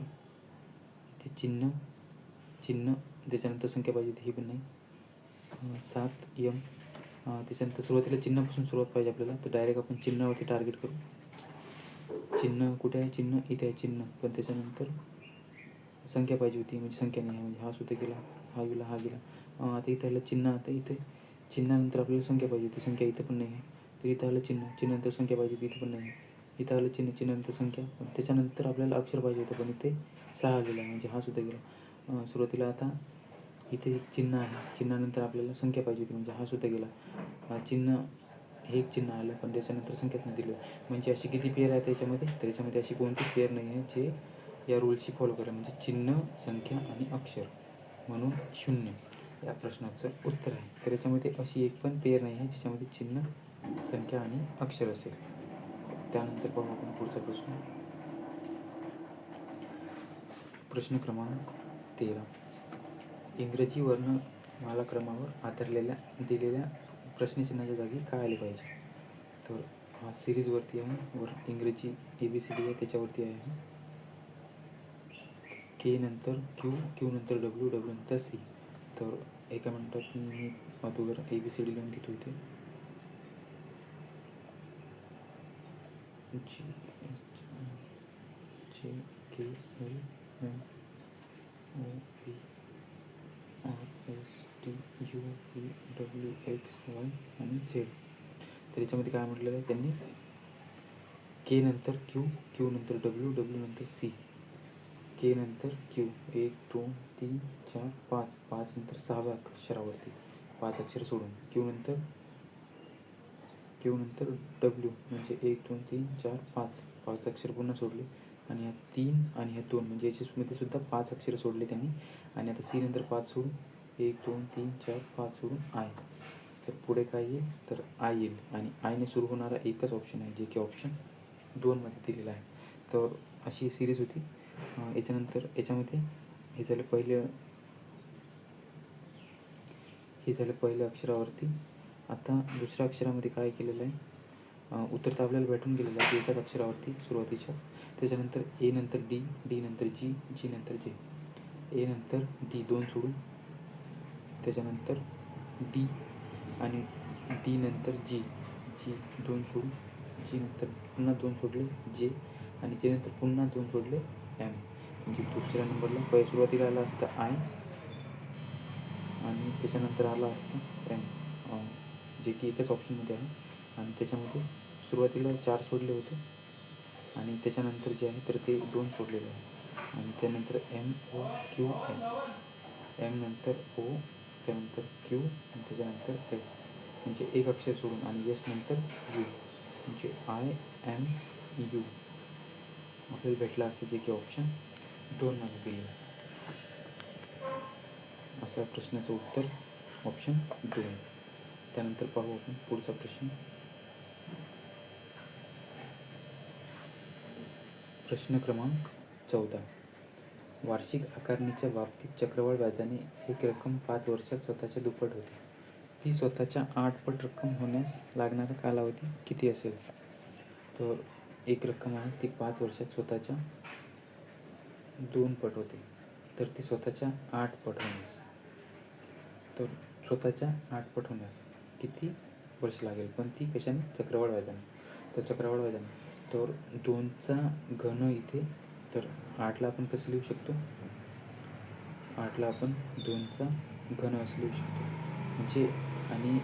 इथे चिन्ह त्याच्यानंतर संख्या पाहिजे होती, ही पण नाही. 7 एम. त्याच्यानंतर सुरुवातीला चिन्हापासून सुरुवात पाहिजे आपल्याला. तर डायरेक्ट आपण चिन्हावरती टार्गेट करू. चिन्ह कुठे आहे? चिन्ह इथे आहे चिन्ह. पण त्याच्यानंतर संख्या पाहिजे होती, म्हणजे संख्या नाही आहे. म्हणजे हा सुद्धा गेला, हा गेला. आता इथं आलं चिन्ह. आता इथे चिन्हानंतर आपल्याला संख्या पाहिजे होती, संख्या इथं पण नाही आहे. तर इथं आलं चिन्हानंतर संख्या पाहिजे होती, इथं पण नाही आहे. इथं आलं चिन्हानंतर संख्या, पण त्याच्यानंतर आपल्याला अक्षर पाहिजे होतं, पण इथे 6 आलेला आहे, म्हणजे हा सुद्धा गेला. सुरुवातीला आता इथे एक चिन्ह आहे, चिन्हानंतर आपल्याला संख्या पाहिजे होती, म्हणजे हा सुद्धा गेला. चिन्ह हे एक चिन्ह आलं, पण त्याच्यानंतर संख्याच नाही दिलं. म्हणजे अशी किती पेअर आहे त्याच्यामध्ये, तर याच्यामध्ये अशी कोणतीच पेअर नाही आहे जे या रूलची फॉलो करेल, म्हणजे चिन्ह, संख्या आणि अक्षर, म्हणून 0 या प्रश्नाचं उत्तर आहे. तर याच्यामध्ये अशी एक पण पेअर नाही आहे ज्याच्यामध्ये चिन्ह, संख्या आणि अक्षर असेल. त्यानंतर पाहू आपण पुढचा प्रश्न. प्रश्न क्रमांक 13. इंग्रजी वर्णमाला क्रमावर आधारलेल्या दिलेल्या प्रश्नचिन्हाच्या जागी काय आले पाहिजे. तर हा सिरीजवरती आहे, वर इंग्रजी ABCD आहे त्याच्यावरती आहे. के नंतर क्यू, क्यू नंतर डब्ल्यू, डब्ल्यू नंतर सी. तर एका मिनिटात मी अगोदर ABCD लिहून घेतो इथे. G J K L M O P R S T U V W X Y आणि Z. तर याच्यामध्ये काय म्हटलेलं आहे त्यांनी, के नंतर क्यू, क्यू नंतर डब्ल्यू, डब्ल्यू नंतर सी. के नंतर क्यू 1 2 3 4 5, 5 नंतर 6व्या अक्षरावरती 5 अक्षर सोडून. क्यू नंतर डब्ल्यू म्हणजे 1 2 3 4 5, 5 अक्षर पुन्हा सोडले. आणि ह्या 3 आणि ह्या 2 म्हणजे याच्यामध्ये सुद्धा 5 अक्षर सोडले त्यांनी. आणि आता सी नंतर 5 सोडून 1 2 3 4 5 सोडून आय. तर पुढे काय येईल, तर आय येईल. आणि आयने सुरू होणारा एकच ऑप्शन आहे जे की ऑप्शन 2 मध्ये दिलेला आहे. तर अशी सिरीज होती. याच्यानंतर याच्यामध्ये हे झालं पहिल्या अक्षरावरती. आता दुसऱ्या अक्षरामध्ये काय केलेलं आहे, उत्तर तर आपल्याला भेटून गेलेलं आहे एकाच अक्षरावरती सुरुवातीच्याच. त्याच्यानंतर ए नंतर डी, डी नंतर जी, जी नंतर जे. ए नंतर डी 2 सोडून, त्याच्यानंतर डी आणि डी नंतर जी, जी 2 सोडून, जी नंतर पुन्हा 2 सोडले जे, आणि जे नंतर पुन्हा 2 सोडले एम. म्हणजे दुसऱ्या नंबरला सुरुवातीला आला असतं आय आणि त्याच्यानंतर आला असतं एम, जे की एकच ऑप्शनमध्ये आहे. आणि त्याच्यामध्ये सुरुवातीला 4 सोडले होते आणि त्याच्यानंतर जे आहे तर ते 2 सोडलेले आहे. आणि त्यानंतर MOQS, एम नंतर ओ, त्यानंतर क्यू आणि त्याच्यानंतर एस, म्हणजे एक अक्षर सोडून, आणि एस नंतर यू, म्हणजे IMU आपल्याला भेटला असतं, जे की ऑप्शन 2 मध्ये दिले. असा प्रश्नाचं उत्तर ऑप्शन 2. त्यानंतर पाहू आपण पुढचा प्रश्न. प्रश्न क्रमांक 14. वार्षिक आकारणीच्या बाबतीत चक्रवाढ व्याजाने एक रक्कम 5 वर्षात स्वतःच्या दुप्पट होते. ती स्वतःच्या 8 पट रक्कम होण्यास लागणारा कालावधी किती असेल. तर एक रक्कम आहे ती 5 वर्षात स्वतःच्या 2 पट होते, तर ती स्वतःच्या 8 पट होण्यास, तर स्वतःच्या 8 पट होण्यास किती वर्ष लागेल, पण ती कशाने, चक्रवाढ व्याजाने. तर चक्रवाढ व्याजाने तर 2चा घन इथे, तर 8ला आपण कसं लिहू शकतो, 8ला आपण 2चा घन असं लिहू शकतो. म्हणजे आणि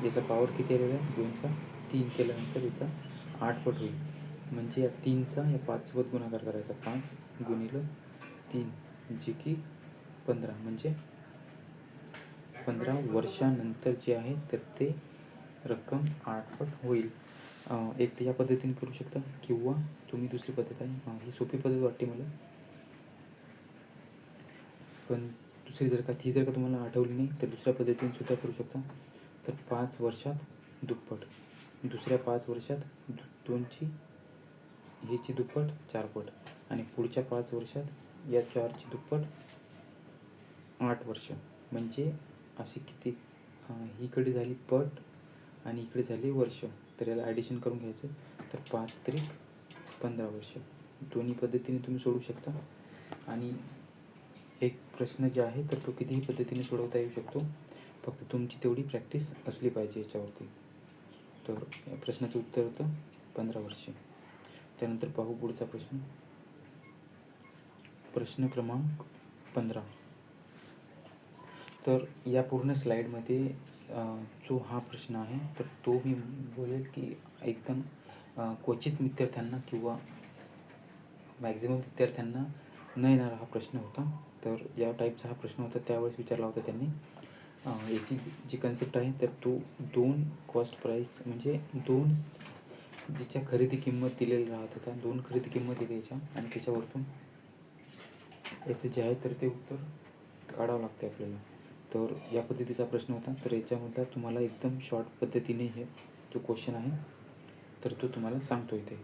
याचा पॉवर किती आलेला आहे, 2चा 3 केल्यानंतर याचा 8 पट होईल. म्हणजे या 3चा या 5 सोबत गुणाकार करायचा, 5 गुणिलं 3 जे की 15, म्हणजे 15 वर्षानंतर जे आहे तर ते रक्कम 8 पट होईल. एक तर या पद्धतीने करू शकता, किंवा तुम्ही दुसरी पद्धत आहे, ही सोपी पद्धत वाटते मला, पण दुसरी जर का तुम्हाला आठवली नाही तर दुसऱ्या पद्धतीने सुद्धा करू शकता. तर 5 वर्षात दुप्पट, दुसऱ्या 5 वर्षात 2ची हीची दुप्पट 4 पट, आणि पुढच्या 5 वर्षात या 4ची दुप्पट 8 वर्ष. म्हणजे अशी किती, इकडे झाली पट आणि इकडे झाली वर्ष, तर याला ॲडिशन करून घ्यायचं, तर 5 त्रिक 15 वर्ष. दोन्ही पद्धतीने तुम्ही सोडू शकता. आणि एक प्रश्न जे आहे तर तो कितीही पद्धतीने सोडवता येऊ शकतो, फक्त तुमची तेवढी प्रॅक्टिस असली पाहिजे याच्यावरती. तर या प्रश्नाचं उत्तर होतं 15 वर्षे. त्यानंतर पाहू पुढचा प्रश्न. प्रश्न क्रमांक 15. तर या पूर्ण स्लाईडमध्ये जो हा प्रश्न आहे तर तो मी बोलेल की एकदम क्वचित विद्यार्थ्यांना किंवा मॅक्झिमम विद्यार्थ्यांना न येणारा हा प्रश्न होता. तर या टाईपचा हा प्रश्न होता, त्यावेळेस विचारला होता त्यांनी. याची जी कन्सेप्ट आहे तर तो 2 कॉस्ट प्राईस म्हणजे 2 ज्याच्या खरेदी किंमत दिलेली राहत होता, 2 खरेदी किंमत येते याच्या, आणि त्याच्यावरतून याचं जे आहे तर ते उत्तर काढावं लागते आपल्याला. तर या पद्धतीचा प्रश्न होता. तर याच्यामधला तुम्हाला एकदम शॉर्ट पद्धतीने हे जो क्वेश्चन आहे तर तो तुम्हाला सांगतो इथे.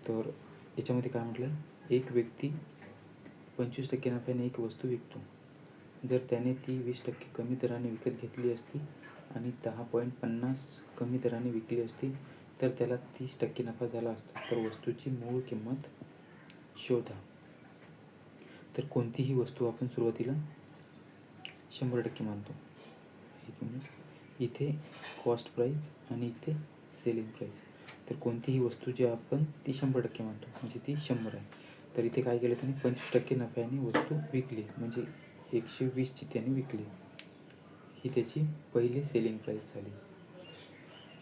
तर याच्यामध्ये काय म्हटलं, एक व्यक्ती 25% नफ्याने एक वस्तू विकतो. जर त्याने ती 20% कमी दराने विकत घेतली असती आणि 10.50 कमी दराने विकली असती तर त्याला 30% नफा झाला असता. तर वस्तूची मूळ किंमत शोधा. तर कोणतीही वस्तू आपण सुरुवातीला 100% मानतो. एक मिनिट, इथे कॉस्ट प्राईस आणि इथे सेलिंग प्राईस. तर कोणतीही वस्तू जी आपण ती 100% मानतो, म्हणजे ती 100 आहे. तर इथे काय केलं त्यांनी, 25% नफ्याने वस्तू विकली, म्हणजे 120ची त्याने विकली. ही त्याची पहिली सेलिंग प्राईस झाली.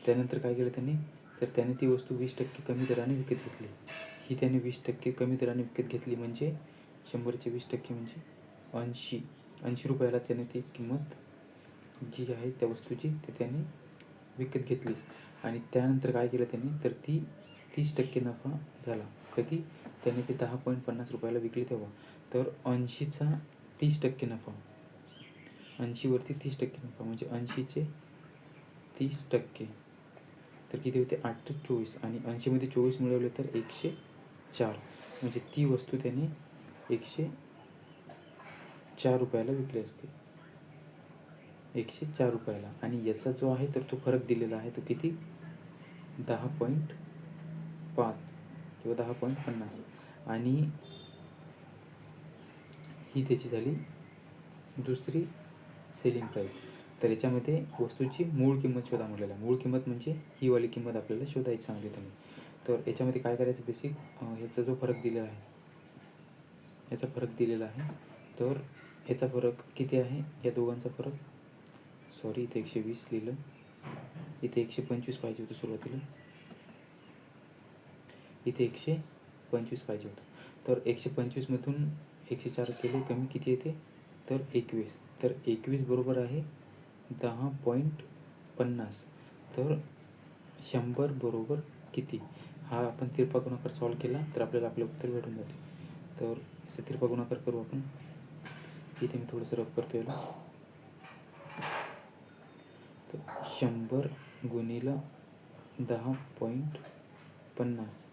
त्यानंतर काय केलं त्यांनी, तर त्याने ती वस्तू 20% कमी दराने विकत घेतली. ही त्याने 20% कमी दराने विकत घेतली, म्हणजे 100चे 20% म्हणजे 80 रुपयाला त्याने ती किंमत जी आहे त्या वस्तूची ते त्याने विकत घेतली. आणि त्यानंतर काय केलं त्यांनी, तर ती 30% नफा झाला. कधी, त्याने ते 10.50 रुपयाला विकली तेव्हा. तर 80चा 30% नफा, 80वरती 30% नफा म्हणजे 80चे 30%, तर किती होते, 8-24, आणि 80मध्ये 24 मिळवले तर 104, म्हणजे ती वस्तू त्याने 104 रुपयाला विकली असते, 104 रुपयाला. आणि याचा जो आहे तर तो फरक दिलेला आहे तो किती, 10.5 किंवा 10.50, आणि ही त्याची झाली दुसरी सेलिंग प्राईस. तर याच्यामध्ये वस्तूची मूळ किंमत शोधा म्हटलेलं आहे. मूळ किंमत म्हणजे ही वाली किंमत आपल्याला शोधायची सांगते त्यांनी. तर याच्यामध्ये काय करायचं, बेसिक ह्याचा जो फरक दिलेला आहे, याचा फरक दिलेला आहे, तर याचा फरक किती आहे, या दोघांचा फरक, सॉरी इथे 120 लिहिलं, इथे 125 पाहिजे होतं सुरुवातीला, इथे 125 पाहिजे होतं. तर 125मधून 104 केले कमी किती येते, तर 21. तर 21 बरोबर आहे 10.50. तर 100 बरोबर किती, हा आपण तिरपा गुणाकार सॉल्व केला तर आपल्याला आपलं उत्तर भेटून जाते. तर असं तिरपा गुणाकार करू आपण. इथे मी थोडंसं रफ करतो याला. तर 100 गुणिले 10.50,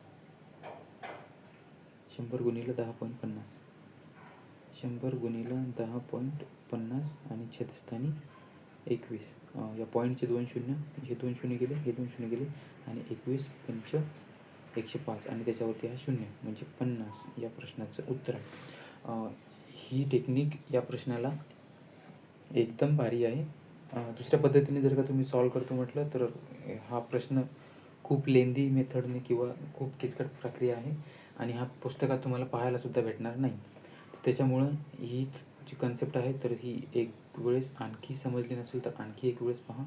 100 गुणिले 10.50, 100 गुणिले 10.50 आणि छेदस्थानी 21. या पॉईंटचे 2 शून्य, हे 2 शून्य गेले, हे 2 शून्य गेले, आणि 21 पंच 105, आणि त्याच्यावरती हा शून्य म्हणजे 50 या प्रश्नाचं उत्तर आहे. ही टेक्निक या प्रश्नाला एकदम भारी आहे. दुसऱ्या पद्धतीने जर का तुम्ही सॉल्व करतो म्हटलं तर हा प्रश्न खूप लेंदी मेथडने किंवा खूप किचकट प्रक्रिया आहे, आणि हा पुस्तकात तुम्हाला पाहायलासुद्धा भेटणार नाही. त्याच्यामुळं हीच जी कन्सेप्ट आहे तर ही एक वेळेस आणखी समजली नसेल तर आणखी एक वेळेस पहा,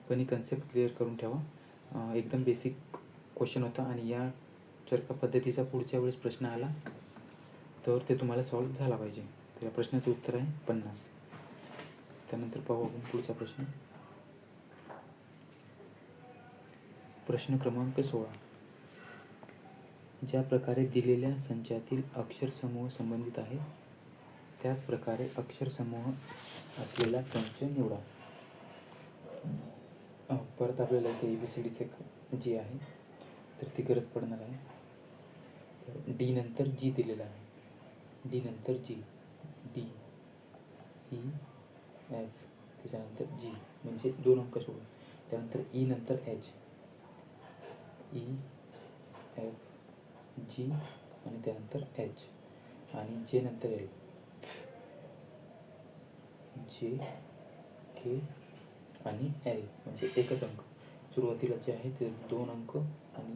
पण ही कन्सेप्ट क्लिअर करून ठेवा. एकदम बेसिक क्वेश्चन होता, आणि या जर का पद्धतीचा पुढच्या वेळेस प्रश्न आला तर ते तुम्हाला सॉल्व झाला पाहिजे. तर या प्रश्नाचं उत्तर आहे 50. त्यानंतर पाहू आपण पुढचा प्रश्न. प्रश्न क्रमांक 16. ज्या प्रकारे दिलेल्या संचातील अक्षरसमूह संबंधित आहे त्याच प्रकारे अक्षरसमूह असलेला संच निवडा. परत आपल्याला इथे ABCDचं जी आहे तर ती गरज पडणार आहे. तर डी नंतर जी दिलेला आहे, डी नंतर जी, डी ई एफ, त्याच्यानंतर जी म्हणजे 2 अंक सोडून, त्यानंतर ई नंतर एच, ई एफ जी, आणि त्यानंतर एच, आणि जे नंतर एल, जे के आणि एल म्हणजे एकच अंक. सुरुवातीला जे आहे ते 2 अंक, आणि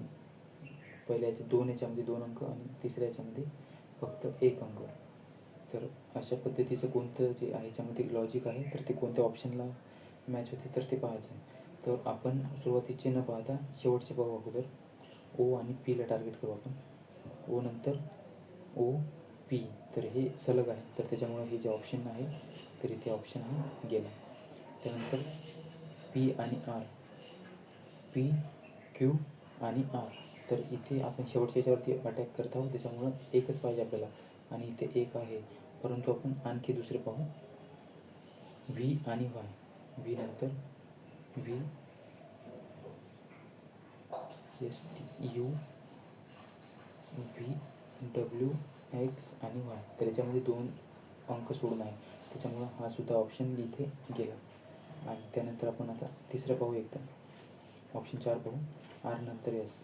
पहिल्या याच्या 2 याच्यामध्ये 2 अंक, आणि तिसऱ्या याच्यामध्ये फक्त 1 अंक. तर अशा पद्धतीचं कोणतं जे आहे याच्यामध्ये लॉजिक आहे तर ते कोणत्या ऑप्शनला मॅच होते तर ते पाहायचं आहे. तर आपण सुरुवातीचे न पाहता शेवटचे पाहू अगोदर. ओ आणि पीला टार्गेट करू आपण. ओ नंतर ओ पी, तर हे सलग आहे, तर त्याच्यामुळे हे जे ऑप्शन आहे तर इथे ऑप्शन हा गेला. त्यानंतर पी आणि आर, पी क्यू आणि आर, तर इथे आपण शेवटच्या याच्यावरती अटॅक करत आहोत, त्याच्यामुळं एकच पाहिजे आपल्याला, आणि इथे एक आहे. परंतु आपण आणखी दुसरे पाहू, व्ही आणि वाय. व्ही नंतर V S T U V W x आणि वाय, तर याच्यामध्ये 2 अंक सोडून आहे, त्याच्यामुळं हा सुद्धा ऑप्शन इथे गेला. आणि त्यानंतर आपण आता तिसरं पाहू, एकदम ऑप्शन 4 पाहू, आर नंतर एस,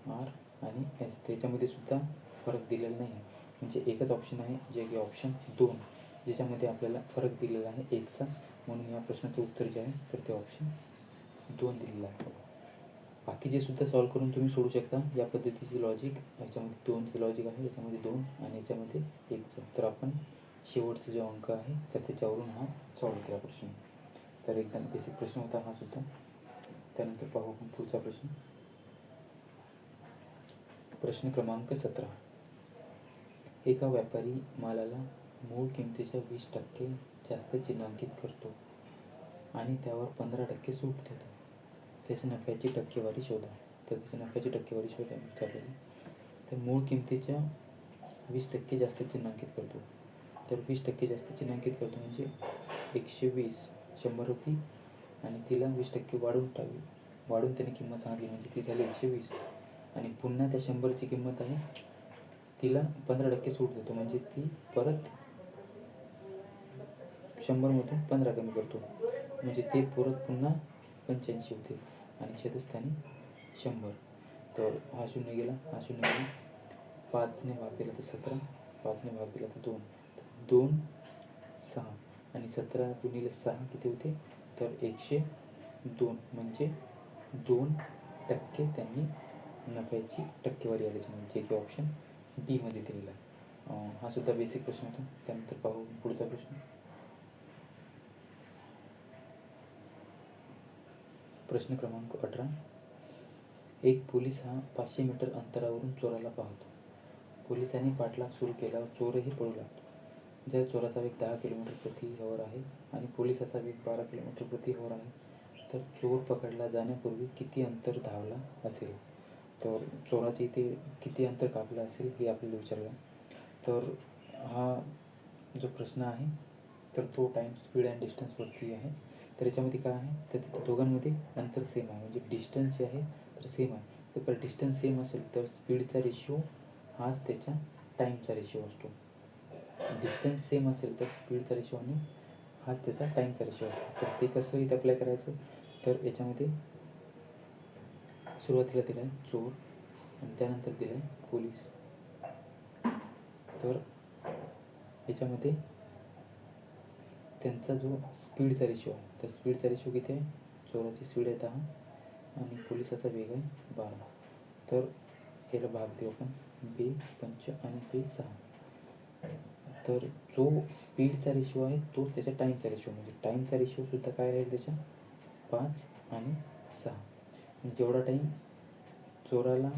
आर आणि एस, त्याच्यामध्ये सुद्धा फरक दिलेला नाही आहे, म्हणजे एकच ऑप्शन आहे जे की ऑप्शन 2, ज्याच्यामध्ये आपल्याला फरक दिलेला आहे एकचा, म्हणून या प्रश्नाचं उत्तर जे आहे तर ते ऑप्शन 2 दिलेलं आहे. बाकी जे सुद्धा सॉल्व करून तुम्ही सोडू शकता या पद्धतीचे लॉजिक. याच्यामध्ये 2चं लॉजिक आहे, याच्यामध्ये 2 आणि याच्यामध्ये 1चं. तर आपण शेवटचा जो अंक आहे तर त्याच्यावरून हा सॉल्व केला प्रश्न. तर एकदम बेसिक प्रश्न होता हा सुद्धा. त्यानंतर पाहू आपण पुढचा प्रश्न. प्रश्न क्रमांक 17. एका व्यापारी मालाला मूळ किमतीच्या 20% जास्त चिन्हांकित करतो आणि त्यावर 15% सूट देतो. त्याच्या नफ्याची टक्केवारी शोधा. तर त्याच्या नफ्याची टक्केवारी शोधायची आपल्याला. तर मूळ किमतीच्या 20% जास्त चिन्हांकित करतो. तर 20% जास्त चिन्हांकित करतो म्हणजे 120, 100 होती आणि तिला 20% वाढून त्याने किंमत सांगितली, म्हणजे ती झाली 120. आणि पुन्हा त्या 100ची किंमत आहे, तिला 15% सूट देतो, म्हणजे ती परत 100मधून 15 कमी करतो, म्हणजे ते परत पुन्हा 85 होते आणि छेदस्थानी 100. तर हा 0 गेला, हा 0 गेला. 5ने भाग दिला तर 17, 5ने भाग दिला तर 2, 2 6 आणि 17 गुणिले 6 किती होते तर 102, म्हणजे 2% त्यांनी नफ्याची टक्केवारी आली, म्हणजे की ऑप्शन डी मध्ये दिलेला आहे. हा सुद्धा बेसिक प्रश्न होता. त्यानंतर पाहू पुढचा प्रश्न. प्रश्न क्रमांक 18. एक पोलीस हा 500 मीटर अंतरावरून चोराला पाहतो. पोलिसांनी पाठलाग सुरू केल्यावर चोरही पळू लागतो. जर चोराचा वेग 10 किलोमीटर प्रति हॉवर आहे आणि पोलिसाचा वेग 12 किलोमीटर प्रति हॉवर आहे, तर चोर पकडला जाण्यापूर्वी किती अंतर धावला असेल. तर चोराचे इथे किती अंतर कापलं असेल हे आपल्याला विचारलं. तर हा जो प्रश्न आहे तर तो टाईम स्पीड अँड डिस्टन्सवरती आहे. तर याच्यामध्ये काय आहे तर त्या दोघांमध्ये अंतर सेम आहे, म्हणजे डिस्टन्स जे आहे तर सेम आहे. तर डिस्टन्स सेम असेल तर स्पीडचा रेशिओ हाच त्याच्या टाईमचा रेशिओ असतो. डिस्टन्स सेम असेल तर स्पीडचा रेशिओ आणि हाच त्याचा टाईमचा रेशिओ असतो. तर ते कसं इथे अप्लाय करायचं, तर याच्यामध्ये सुरुवातीला दिला आहे चोर आणि त्यानंतर दिला आहे पोलीस. तर याच्यामध्ये त्यांचा जो स्पीडचा रेशिओ आहे तर स्पीडचा रेशिओ किती आहे, चोराची स्पीड आहे 10 आणि पोलिसाचा वेग आहे 12. तर याला भाग देऊ आपण, 2 5 आणि 2 6. तर जो स्पीडचा रेशिओ आहे तो त्याच्या टाईमचा रेशिओ, म्हणजे टाईमचा रेशिओ सुद्धा काय राहील त्याच्या 5 आणि 6. म्हणजे जेवढा टाईम चोराला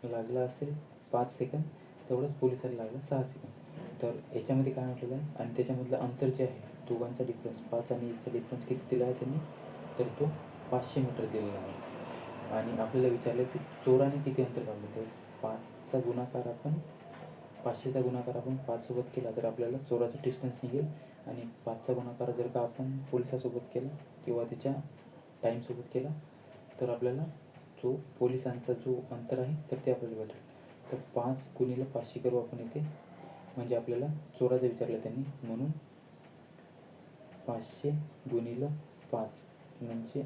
लागला असेल 5 सेकंद, तेवढंच पोलिसाला लागला 6 सेकंद. तर याच्यामध्ये काय म्हटलेलं आहे आणि त्याच्यामधलं अंतर जे आहे दोघांचा डिफरन्स 5 आणि 1चा डिफरन्स किती दिला आहे त्यांनी, तर तो 500 मीटर दिलेला आहे. आणि आपल्याला विचारलं की चोराने किती अंतर काढलं, तर 5चा गुणाकार आपण 500चा गुणाकार आपण 5 सोबत केला तर आपल्याला चोराचा डिस्टन्स निघेल, आणि 5चा गुणाकार जर का आपण पोलिसासोबत केला किंवा त्याच्या टाईमसोबत केला तर आपल्याला जो पोलिसांचा जो अंतर आहे तर ते आपल्याला भेटेल. तर 5 गुणिले 500 करू आपण इथे, म्हणजे आपल्याला चोराचं विचारलं त्यांनी, म्हणून 500 गुणिले 5 म्हणजे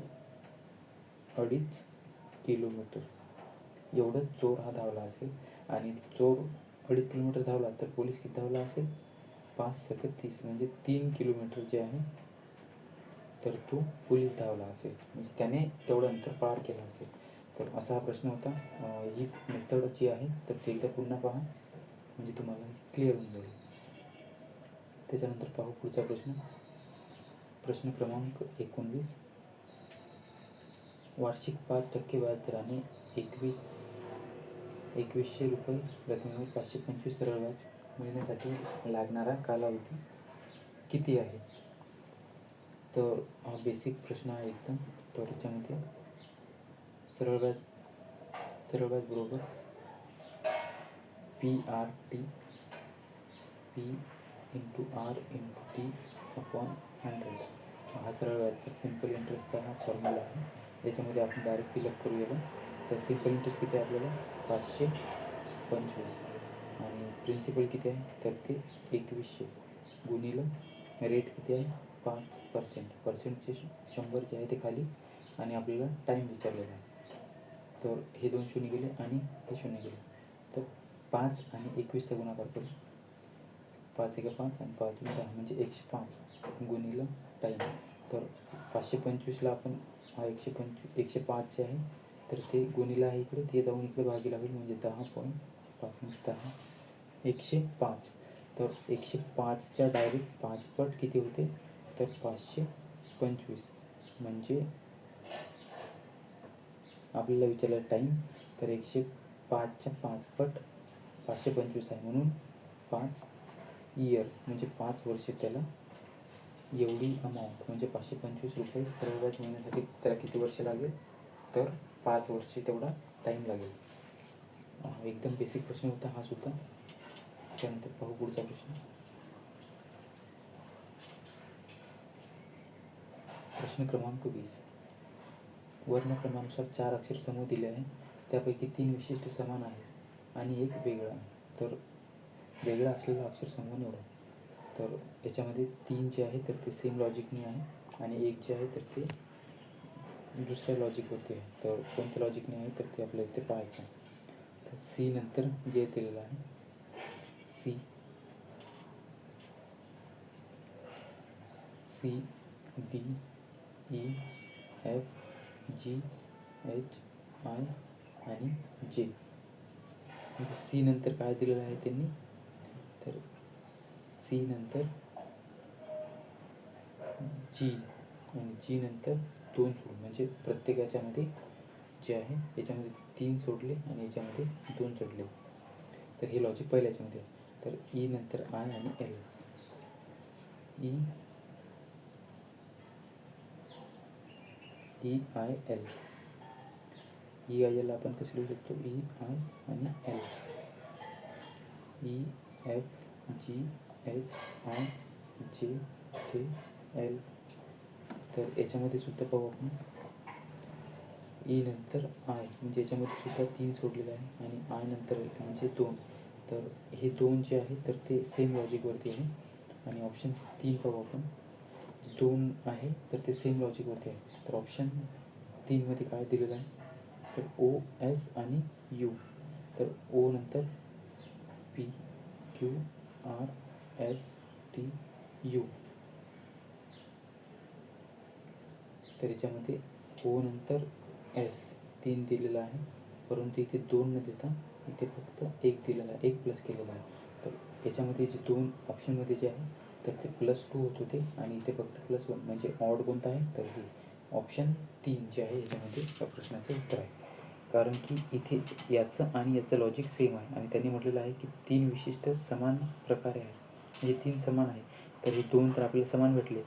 2.5 किलोमीटर एवढं चोर हा धावला असेल. आणि चोर 2.5 किलोमीटर धावला तर पोलीस किती धावला असेल, 5 सक 30 म्हणजे 3 किलोमीटर जे आहे तर तो पोलीस धावला असेल, म्हणजे त्याने तेवढं अंतर पार केलं असेल. तर असा हा प्रश्न होता. ही मेथड जी आहे तर ती एकदा पुन्हा पहा, म्हणजे तुम्हाला क्लिअर होऊन जाईल. त्याच्यानंतर पाहू पुढचा प्रश्न. प्रश्न क्रमांक 19. वार्षिक 5% व्याजदराने 21 2100 रुपये रकमेवर 525 सरळ व्याज मिळण्यासाठी लागणारा कालावधी किती आहे? तर हा बेसिक प्रश्न आहे एकदम. तर याच्यामध्ये सरळ व्याज बरोबर PRT P into R into T upon 100. हा सरळ व्याजचा सिम्पल इंटरेस्टचा हा फॉर्म्युला आहे. याच्यामध्ये आपण डायरेक्ट फिलअप करूया. तर सिम्पल इंटरेस्ट किती आहे आपल्याला? 525 आणि प्रिन्सिपल किती आहे? तर ते 2100 गुणिलं रेट किती आहे? 5%. पर्सेंटचे 100 जे आहे ते खाली आणि आपल्याला टाईम विचारलेला आहे. तर हे 2 शून्य गेले आणि हे शून्य गेले. तर 5 आणि 21चा गुणाकार करू. 5 1 5 आणि 5 2 10 म्हणजे 105 गुणिलं टाईम. तर 525ला आपण हा 105 जे आहे तर ते गुणिलं आहे इकडे, ते जाऊन इकडे भागी लागेल म्हणजे 10.5 10 105. तर 105च्या डायरेक्ट 5 पट किती होते? तर 525. म्हणजे आपल्याला विचारलं टाईम. तर 105च्या 5 पट 525 आहे म्हणून 5 इयर म्हणजे 5 वर्षे त्याला एवढी अमाऊंट म्हणजे 525 रुपये सरळ व्याज मिळण्यासाठी त्याला किती वर्ष लागेल? तर 5 वर्षे तेवढा टाईम लागेल. एकदम बेसिक प्रश्न होता हा सुद्धा. त्यानंतर पाहू पुढचा प्रश्न. प्रश्न क्रमांक 20. वर्णक्रमानुसार 4 अक्षर समूह दिले आहे. त्यापैकी 3 विशिष्ट समान आहे आणि एक वेगळा आहे. तर वेगळा असलेला अक्षर समूह निवडा. तर याच्यामध्ये 3 जे आहे तर ते सेम लॉजिकने आहे आणि एक जे आहे तर ते दुसऱ्या लॉजिकवरती आहे. तर कोणत्या लॉजिकने आहे तर ते आपल्याला इथे पाहायचं. तर सी नंतर जे दिलेलं आहे C D E F G H I आणि J. म्हणजे सी नंतर काय दिलेलं आहे त्यांनी? तर सी नंतर G आणि G नंतर 2 सोड म्हणजे प्रत्येकाच्यामध्ये जे आहे याच्यामध्ये 3 सोडले आणि याच्यामध्ये 2 सोडले. तर हे लॉजिक पहिल्या याच्यामध्ये आहे. तर ई नंतर आय आणि एल. EIL. EIL आपण कसं लिहू शकतो? EI आणि L. EFGHIJKL. तर याच्यामध्ये सुद्धा पाहू आपण ई नंतर आय म्हणजे याच्यामध्ये सुद्धा 3 सोडलेलं आहे आणि आय नंतर एल म्हणजे 2. तर हे 2 जे आहे तर ते सेम लॉजिकवरती आहे. आणि ऑप्शन 3 पाहू आपण. 2 आहे तर ते सेम लॉजिकवरती आहे. तर ऑप्शन 3 मध्ये काय दिलेलं आहे? तर OS आणि U. तर O नंतर PQRSTU. तर याच्यामध्ये O नंतर S 3 दिलेला आहे, परंतु इथे 2 न देता इथे फक्त 1 दिलेला आहे, 1 प्लस केलेला आहे. तर याच्यामध्ये जे 2 ऑप्शनमध्ये जे आहे तर ते +2 होत होते आणि इथे फक्त +1 म्हणजे ऑड कोणता आहे? तर हे ऑप्शन 3 जे आहे याच्यामध्ये या प्रश्नाचं उत्तर आहे. कारण की इथे याचं आणि याचं लॉजिक सेम आहे आणि त्यांनी म्हटलेलं आहे की 3 विशिष्ट समान प्रकारे आहे म्हणजे 3 समान आहे. तर हे 2 तर आपल्याला समान भेटले.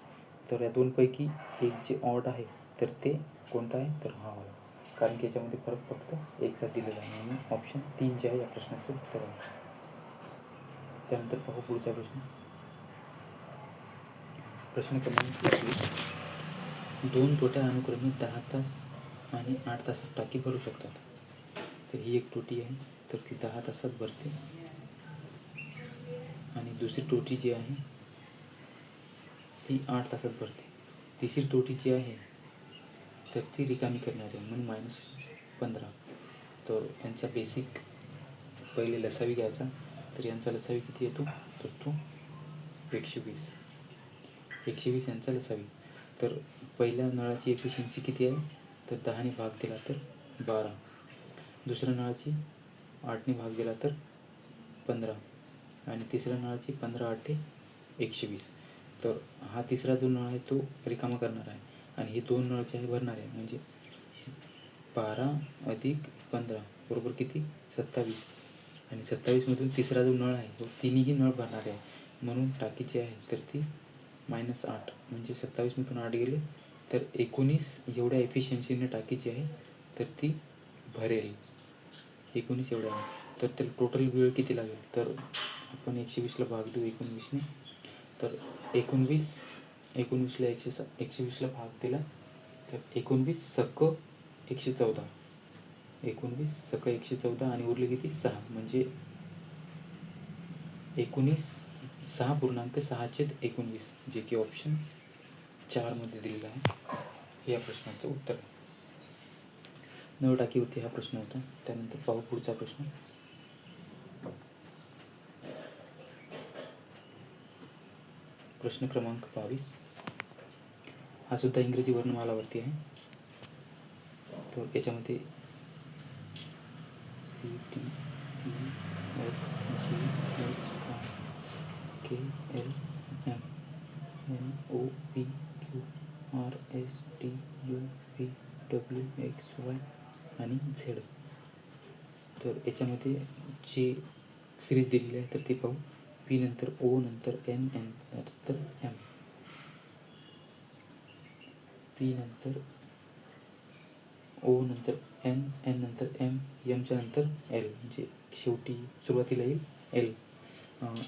तर या 2पैकी एक जे ऑड आहे तर ते कोणता आहे? तर हा वाला. कारण की याच्यामध्ये फरक फक्त एकचा दिलेला आहे म्हणून ऑप्शन 3 जे आहे या प्रश्नाचं उत्तर आहे. त्यानंतर पाहू पुढचा प्रश्न. प्रश्न क्रमांक 21. 2 तोट्या अनुक्रमे 10 तास आणि 8 तासात टाकी भरू शकतात. तर ही एक टोटी आहे तर ती 10 तासात भरते आणि दुसरी टोटी जी आहे ती 8 तासात भरते. तिसरी टोटी जी आहे तर ती रिकामी करणार आहे म्हणून -15. तर यांचा बेसिक पहिले लसावी घ्यायचा. तर यांचा लसावी किती येतो? तर तो 120. 120 यांचा लसावी. तर पहिल्या नळाची एफिशियन्सी किती आहे? तर 10ने भाग दिला तर 12. दुसऱ्या नळाची 8ने भाग दिला तर 15 आणि तिसऱ्या नळाची 15 8 120. तर हा तिसरा जो नळ आहे तो रिकामा करणार आहे आणि हे 2 नळ जे आहे भरणार आहे म्हणजे 12 अधिक 15 बरोबर किती 27. आणि 27मधून तिसरा जो नळ आहे तो तिन्ही नळ भरणार आहे, म्हणून टाकीची आहे तर ती -8. म्हणजे 27मधून 8 गेले तर 19 एवढ्या एफिशियन्सीने टाकीची आहे तर ती भरेल. 19 एवढ्या आहे तर त्याला टोटल वेळ किती लागेल, तर आपण 120ला भाग देऊ 19ने. तर 19ला 120ला भाग दिला तर 19 सक 114. 19 सक 114 आणि उरले किती 6, म्हणजे 6.6/19, जे की ऑप्शन 4 मध्ये दिलेलं आहे. या प्रश्नाचं उत्तर आहे. 9 टाकीवरती हा प्रश्न होता. त्यानंतर पाहू पुढचा प्रश्न. प्रश्न क्रमांक 22. हा सुद्धा इंग्रजी वर्णमालावरती आहे. तर याच्यामध्ये CTEFGHIJKLMNOPQRSTUVWXY आणि Z. तर याच्यामध्ये जे सिरीज दिलेली आहे तर ते पाहू. P नंतर O नंतर N नंतर M. P नंतर O नंतर N नंतर M च्या नंतर L, म्हणजे शेवटी सुरुवातीला येईल L.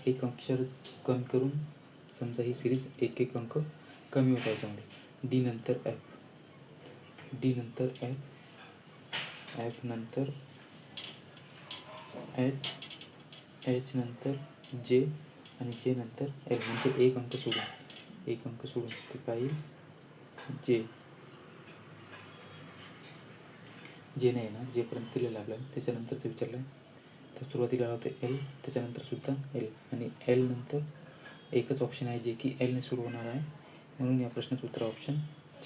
एक अक्षर कमी करून समजा ही सिरीज एक अंक कमी होता याच्यामध्ये. D नंतर F नंतर H नंतर J आणि J नंतर L, म्हणजे एक अंक सोडून ते काय येईल जे नाही ना, जेपर्यंत दिलेलं आपल्याला त्याच्यानंतरचं विचारलं आहे. तर सुरुवातीला होते L, त्याच्यानंतर सुद्धा L, आणि L नंतर एकच ऑप्शन आहे जे की Lने सुरू होणार आहे, म्हणून या प्रश्नाचं उत्तर ऑप्शन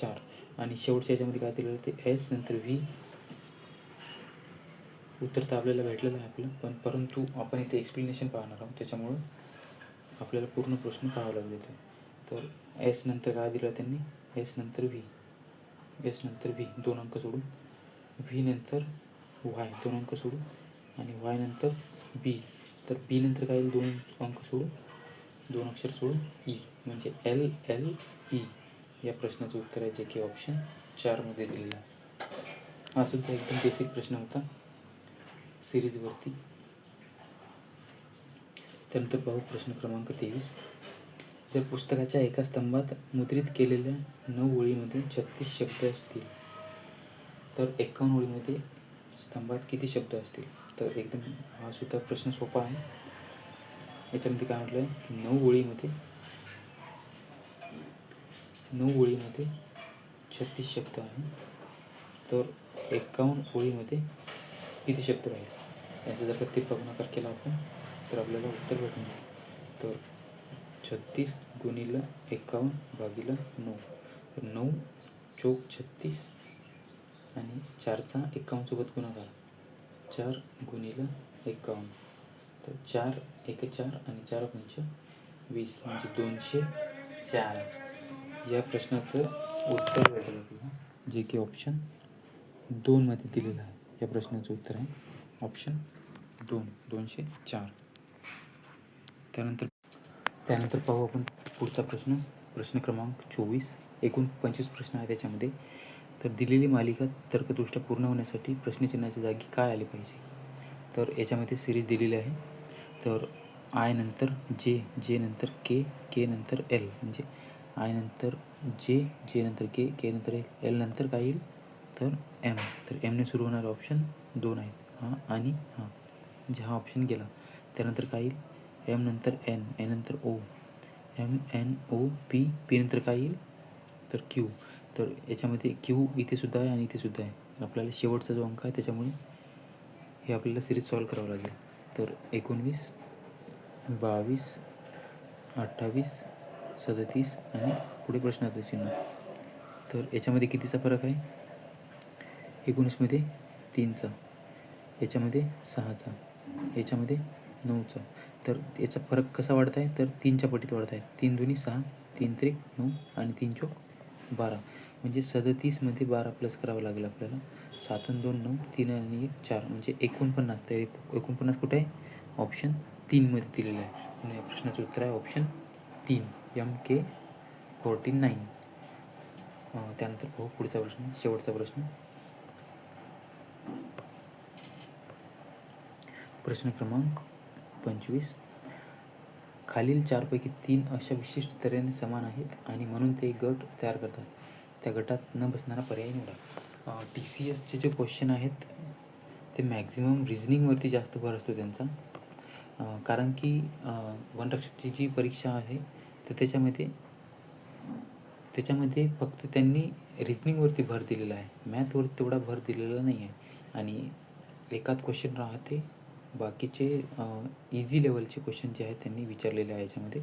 4. आणि शेवटच्या याच्यामध्ये काय दिलेलं ते S नंतर V. उत्तर तर आपल्याला भेटलेलं आहे आपलं, परंतु आपण इथे एक्सप्लेनेशन पाहणार आहोत, त्याच्यामुळं आपल्याला पूर्ण प्रश्न पाहावा लागेल इथे. तर S नंतर काय दिलं त्यांनी, S नंतर V 2 अंक सोडून, V नंतर Y 2 अंक सोडून, आणि Y नंतर B. तर B नंतर काय येईल 2 अंक सोडून, 2 अक्षर सोडून E, म्हणजे LLE. या प्रश्नाचं उत्तर आहे जे की ऑप्शन 4 मध्ये दिलेलं आहे. हा सुद्धा एकदम बेसिक प्रश्न होता सिरीजवरती. त्यानंतर पाहू प्रश्न क्रमांक 23. जर पुस्तकाच्या एका स्तंभात मुद्रित केलेल्या 9 ओळीमध्ये 36 शब्द असतील तर 51 ओळीमध्ये स्तंभात किती शब्द असतील. तर एकदम हा सुद्धा प्रश्न सोपा आहे. याच्यामध्ये काय म्हटलं आहे की 9 ओळीमध्ये 36 शब्द आहे, तर 51 ओळीमध्ये किती शब्द राहील. याचा जर प्रत्येक गुणाकार केला आपण तर आपल्याला उत्तर भेटून जाईल. तर 36 गुणिले 51 भागिले 9, तर 9 चौक 36 आणि 4चा 51 सोबत गुणाकार, 4 गुणिले 51, तर 4 1 4 आणि 4 पंच 20, म्हणजे 204. या प्रश्नाचं उत्तर भेटलं आपल्याला जे की ऑप्शन 2 मध्ये दिलेलं आहे. या प्रश्नाचं उत्तर आहे ऑप्शन 2, 204. त्यानंतर पाहू आपण पुढचा प्रश्न क्रमांक 24. एकूण 25 प्रश्न आहे त्याच्यामध्ये. तर दिलेली मालिका तर्कदृष्ट्या पूर्ण होण्यासाठी प्रश्नचिन्हाच्या जागी काय आले पाहिजे. तर याच्यामध्ये सिरीज दिलेली आहे. तर I नंतर J, J नंतर K, K नंतर L, म्हणजे I नंतर J, J नंतर K, K नंतर L, L नंतर काय येईल तर M. तर Mने सुरू होणारे ऑप्शन 2 आहेत, हा आणि हा, म्हणजे हा ऑप्शन गेला. त्यानंतर काय येईल M नंतर N, N नंतर O, M N O P, P नंतर काय येईल तर Q. तर याच्यामध्ये Q इथे सुद्धा आहे आणि इथे सुद्धा आहे. आपल्याला शेवटचा जो अंक आहे त्याच्यामुळे हे आपल्याला सिरीज सॉल्व करावं लागेल. तर 19, 22, 28, 37 आणि पुढे प्रश्नार्थक चिन्ह. तर याच्यामध्ये कितीचा फरक आहे, 19मध्ये 3चा, याच्यामध्ये 6चा, याच्यामध्ये 9चा. तर याचा फरक कसा वाढत आहे तर 3च्या पटीत वाढत आहे. 3 दुनी 6, 3 त्रिक 9 आणि 3 चौक 12, म्हणजे 37मध्ये 12 प्लस करावं लागेल आपल्याला. 7 आणि 2 9, 3 आणि 1 4 म्हणजे 49. तर 49 कुठे आहे? ऑप्शन 3 मध्ये दिलेलं आहे. म्हणून या प्रश्नाचं उत्तर आहे ऑप्शन 3 MK49. त्यानंतर पाहू पुढचा प्रश्न, शेवटचा प्रश्न. प्रश्न क्रमांक 25. खालील 4पैकी 3 अशा विशिष्ट तऱ्हेने समान आहेत आणि म्हणून ते गट तयार करतात. त्या गटात न बसणारा पर्याय निवडा. TCSचे जे क्वेश्चन आहेत ते मॅक्झिमम रिझनिंगवरती जास्त भर असतो त्यांचा. कारण की वनरक्षकची जी परीक्षा आहे तर त्याच्यामध्ये फक्त त्यांनी रिझनिंगवरती भर दिलेला आहे. मॅथवरती तेवढा भर दिलेला नाही आहे आणि एकात क्वेश्चन राहते. बाकीचे इझी लेवलचे क्वेश्चन जे आहेत त्यांनी विचारलेले आहे याच्यामध्ये.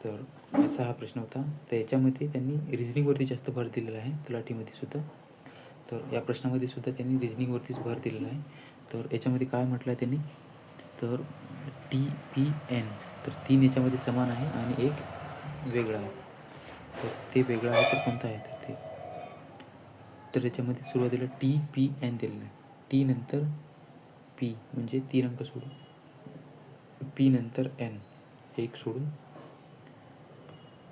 तर असा हा प्रश्न होता. तर याच्यामध्ये त्यांनी रिझनिंगवरती जास्त भर दिलेला आहे तलाठीमध्ये सुद्धा. तर या प्रश्नामध्ये सुद्धा त्यांनी रिझनिंगवरतीच भर दिलेला आहे. तर याच्यामध्ये काय म्हटलं आहे त्यांनी, तर TPN तर 3 याच्यामध्ये समान आहे आणि एक वेगळा आहे. तर ते वेगळं आहे तर कोणतं आहे तर ते, तर याच्यामध्ये सुरुवातीला TPN दिलेलं आहे. T नंतर P म्हणजे 3 अंक सोडून, P नंतर N 1 सोडून,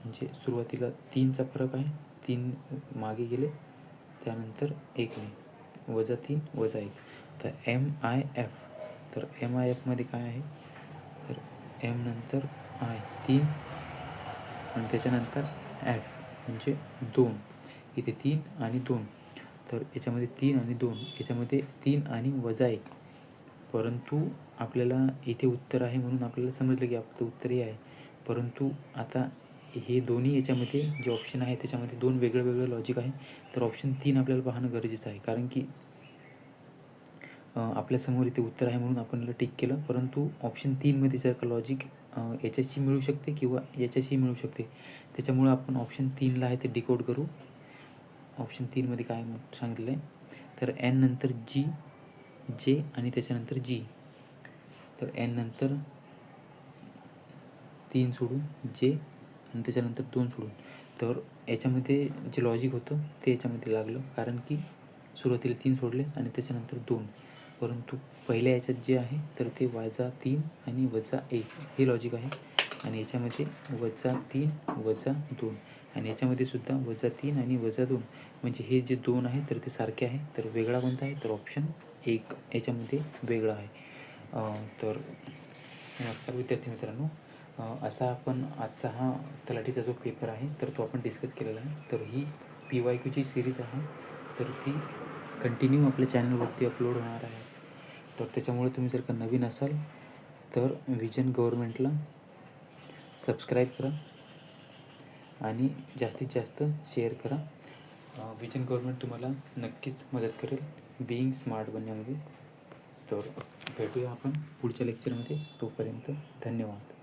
म्हणजे सुरुवातीला 3चा फरक आहे, 3 मागे गेले, त्यानंतर 1 नाही, -3 -1. तर MIF, तर MIF मध्ये काय आहे तर M नंतर I 3 आणि त्याच्यानंतर F म्हणजे 2. इथे 3 आणि 2, तर याच्यामध्ये 3 आणि 2, याच्यामध्ये 3 आणि -1. परंतु आपल्याला इथे उत्तर आहे म्हणून आपल्याला समजलं की आपलं उत्तर हे आहे. परंतु आता हे दोन्ही याच्यामध्ये जे ऑप्शन आहे त्याच्यामध्ये 2 वेगळं लॉजिक आहे. तर ऑप्शन 3 आपल्याला पाहणं गरजेचं आहे. कारण की आपल्यासमोर इथे उत्तर आहे म्हणून आपण याला टिक केलं. परंतु ऑप्शन 3 मध्ये जर का लॉजिक याच्याशी मिळू शकते किंवा याच्याशी मिळू शकते. त्याच्यामुळं आपण ऑप्शन 3ला आहे ते डिकोड करू. ऑप्शन 3 मध्ये काय सांगितलं आहे तर N नंतर G, J आणि त्याच्यानंतर G. तर N नंतर 3 सोडून J आणि त्याच्यानंतर 2 सोडून. तर याच्यामध्ये जे लॉजिक होतं ते याच्यामध्ये लागलं. कारण की सुरुवातीला 3 सोडले आणि त्याच्यानंतर 2. परंतु पहिल्या याच्यात जे आहे तर ते -3 आणि -1 हे लॉजिक आहे. आणि याच्यामध्ये -3 -2 आणि याच्यामध्ये सुद्धा -3 आणि -2 म्हणजे हे जे 2 आहे तर ते सारखे आहे. तर वेगळा कोणता आहे तर ऑप्शन 1 याच्यामध्ये वेगळा आहे. तर नमस्कार विद्यार्थी मित्रांनो, असा आपण आजचा हा तलाठीचा जो पेपर आहे तर तो आपण डिस्कस केलेला आहे. तर ही PYQची सिरीज आहे, तर ती कंटिन्यू आपल्या चॅनलवरती अपलोड होणार आहे. तर त्याच्यामुळे तुम्ही जर का नवीन असाल तर विजन गव्हर्मेंटला सबस्क्राईब करा आणि जास्तीत जास्त शेअर करा. विजन गव्हर्मेंट तुम्हाला नक्कीच मदत करेल बीइंग स्मार्ट बनण्यामध्ये. तर भेटूया आपण पुढच्या लेक्चरमध्ये. तोपर्यंत धन्यवाद.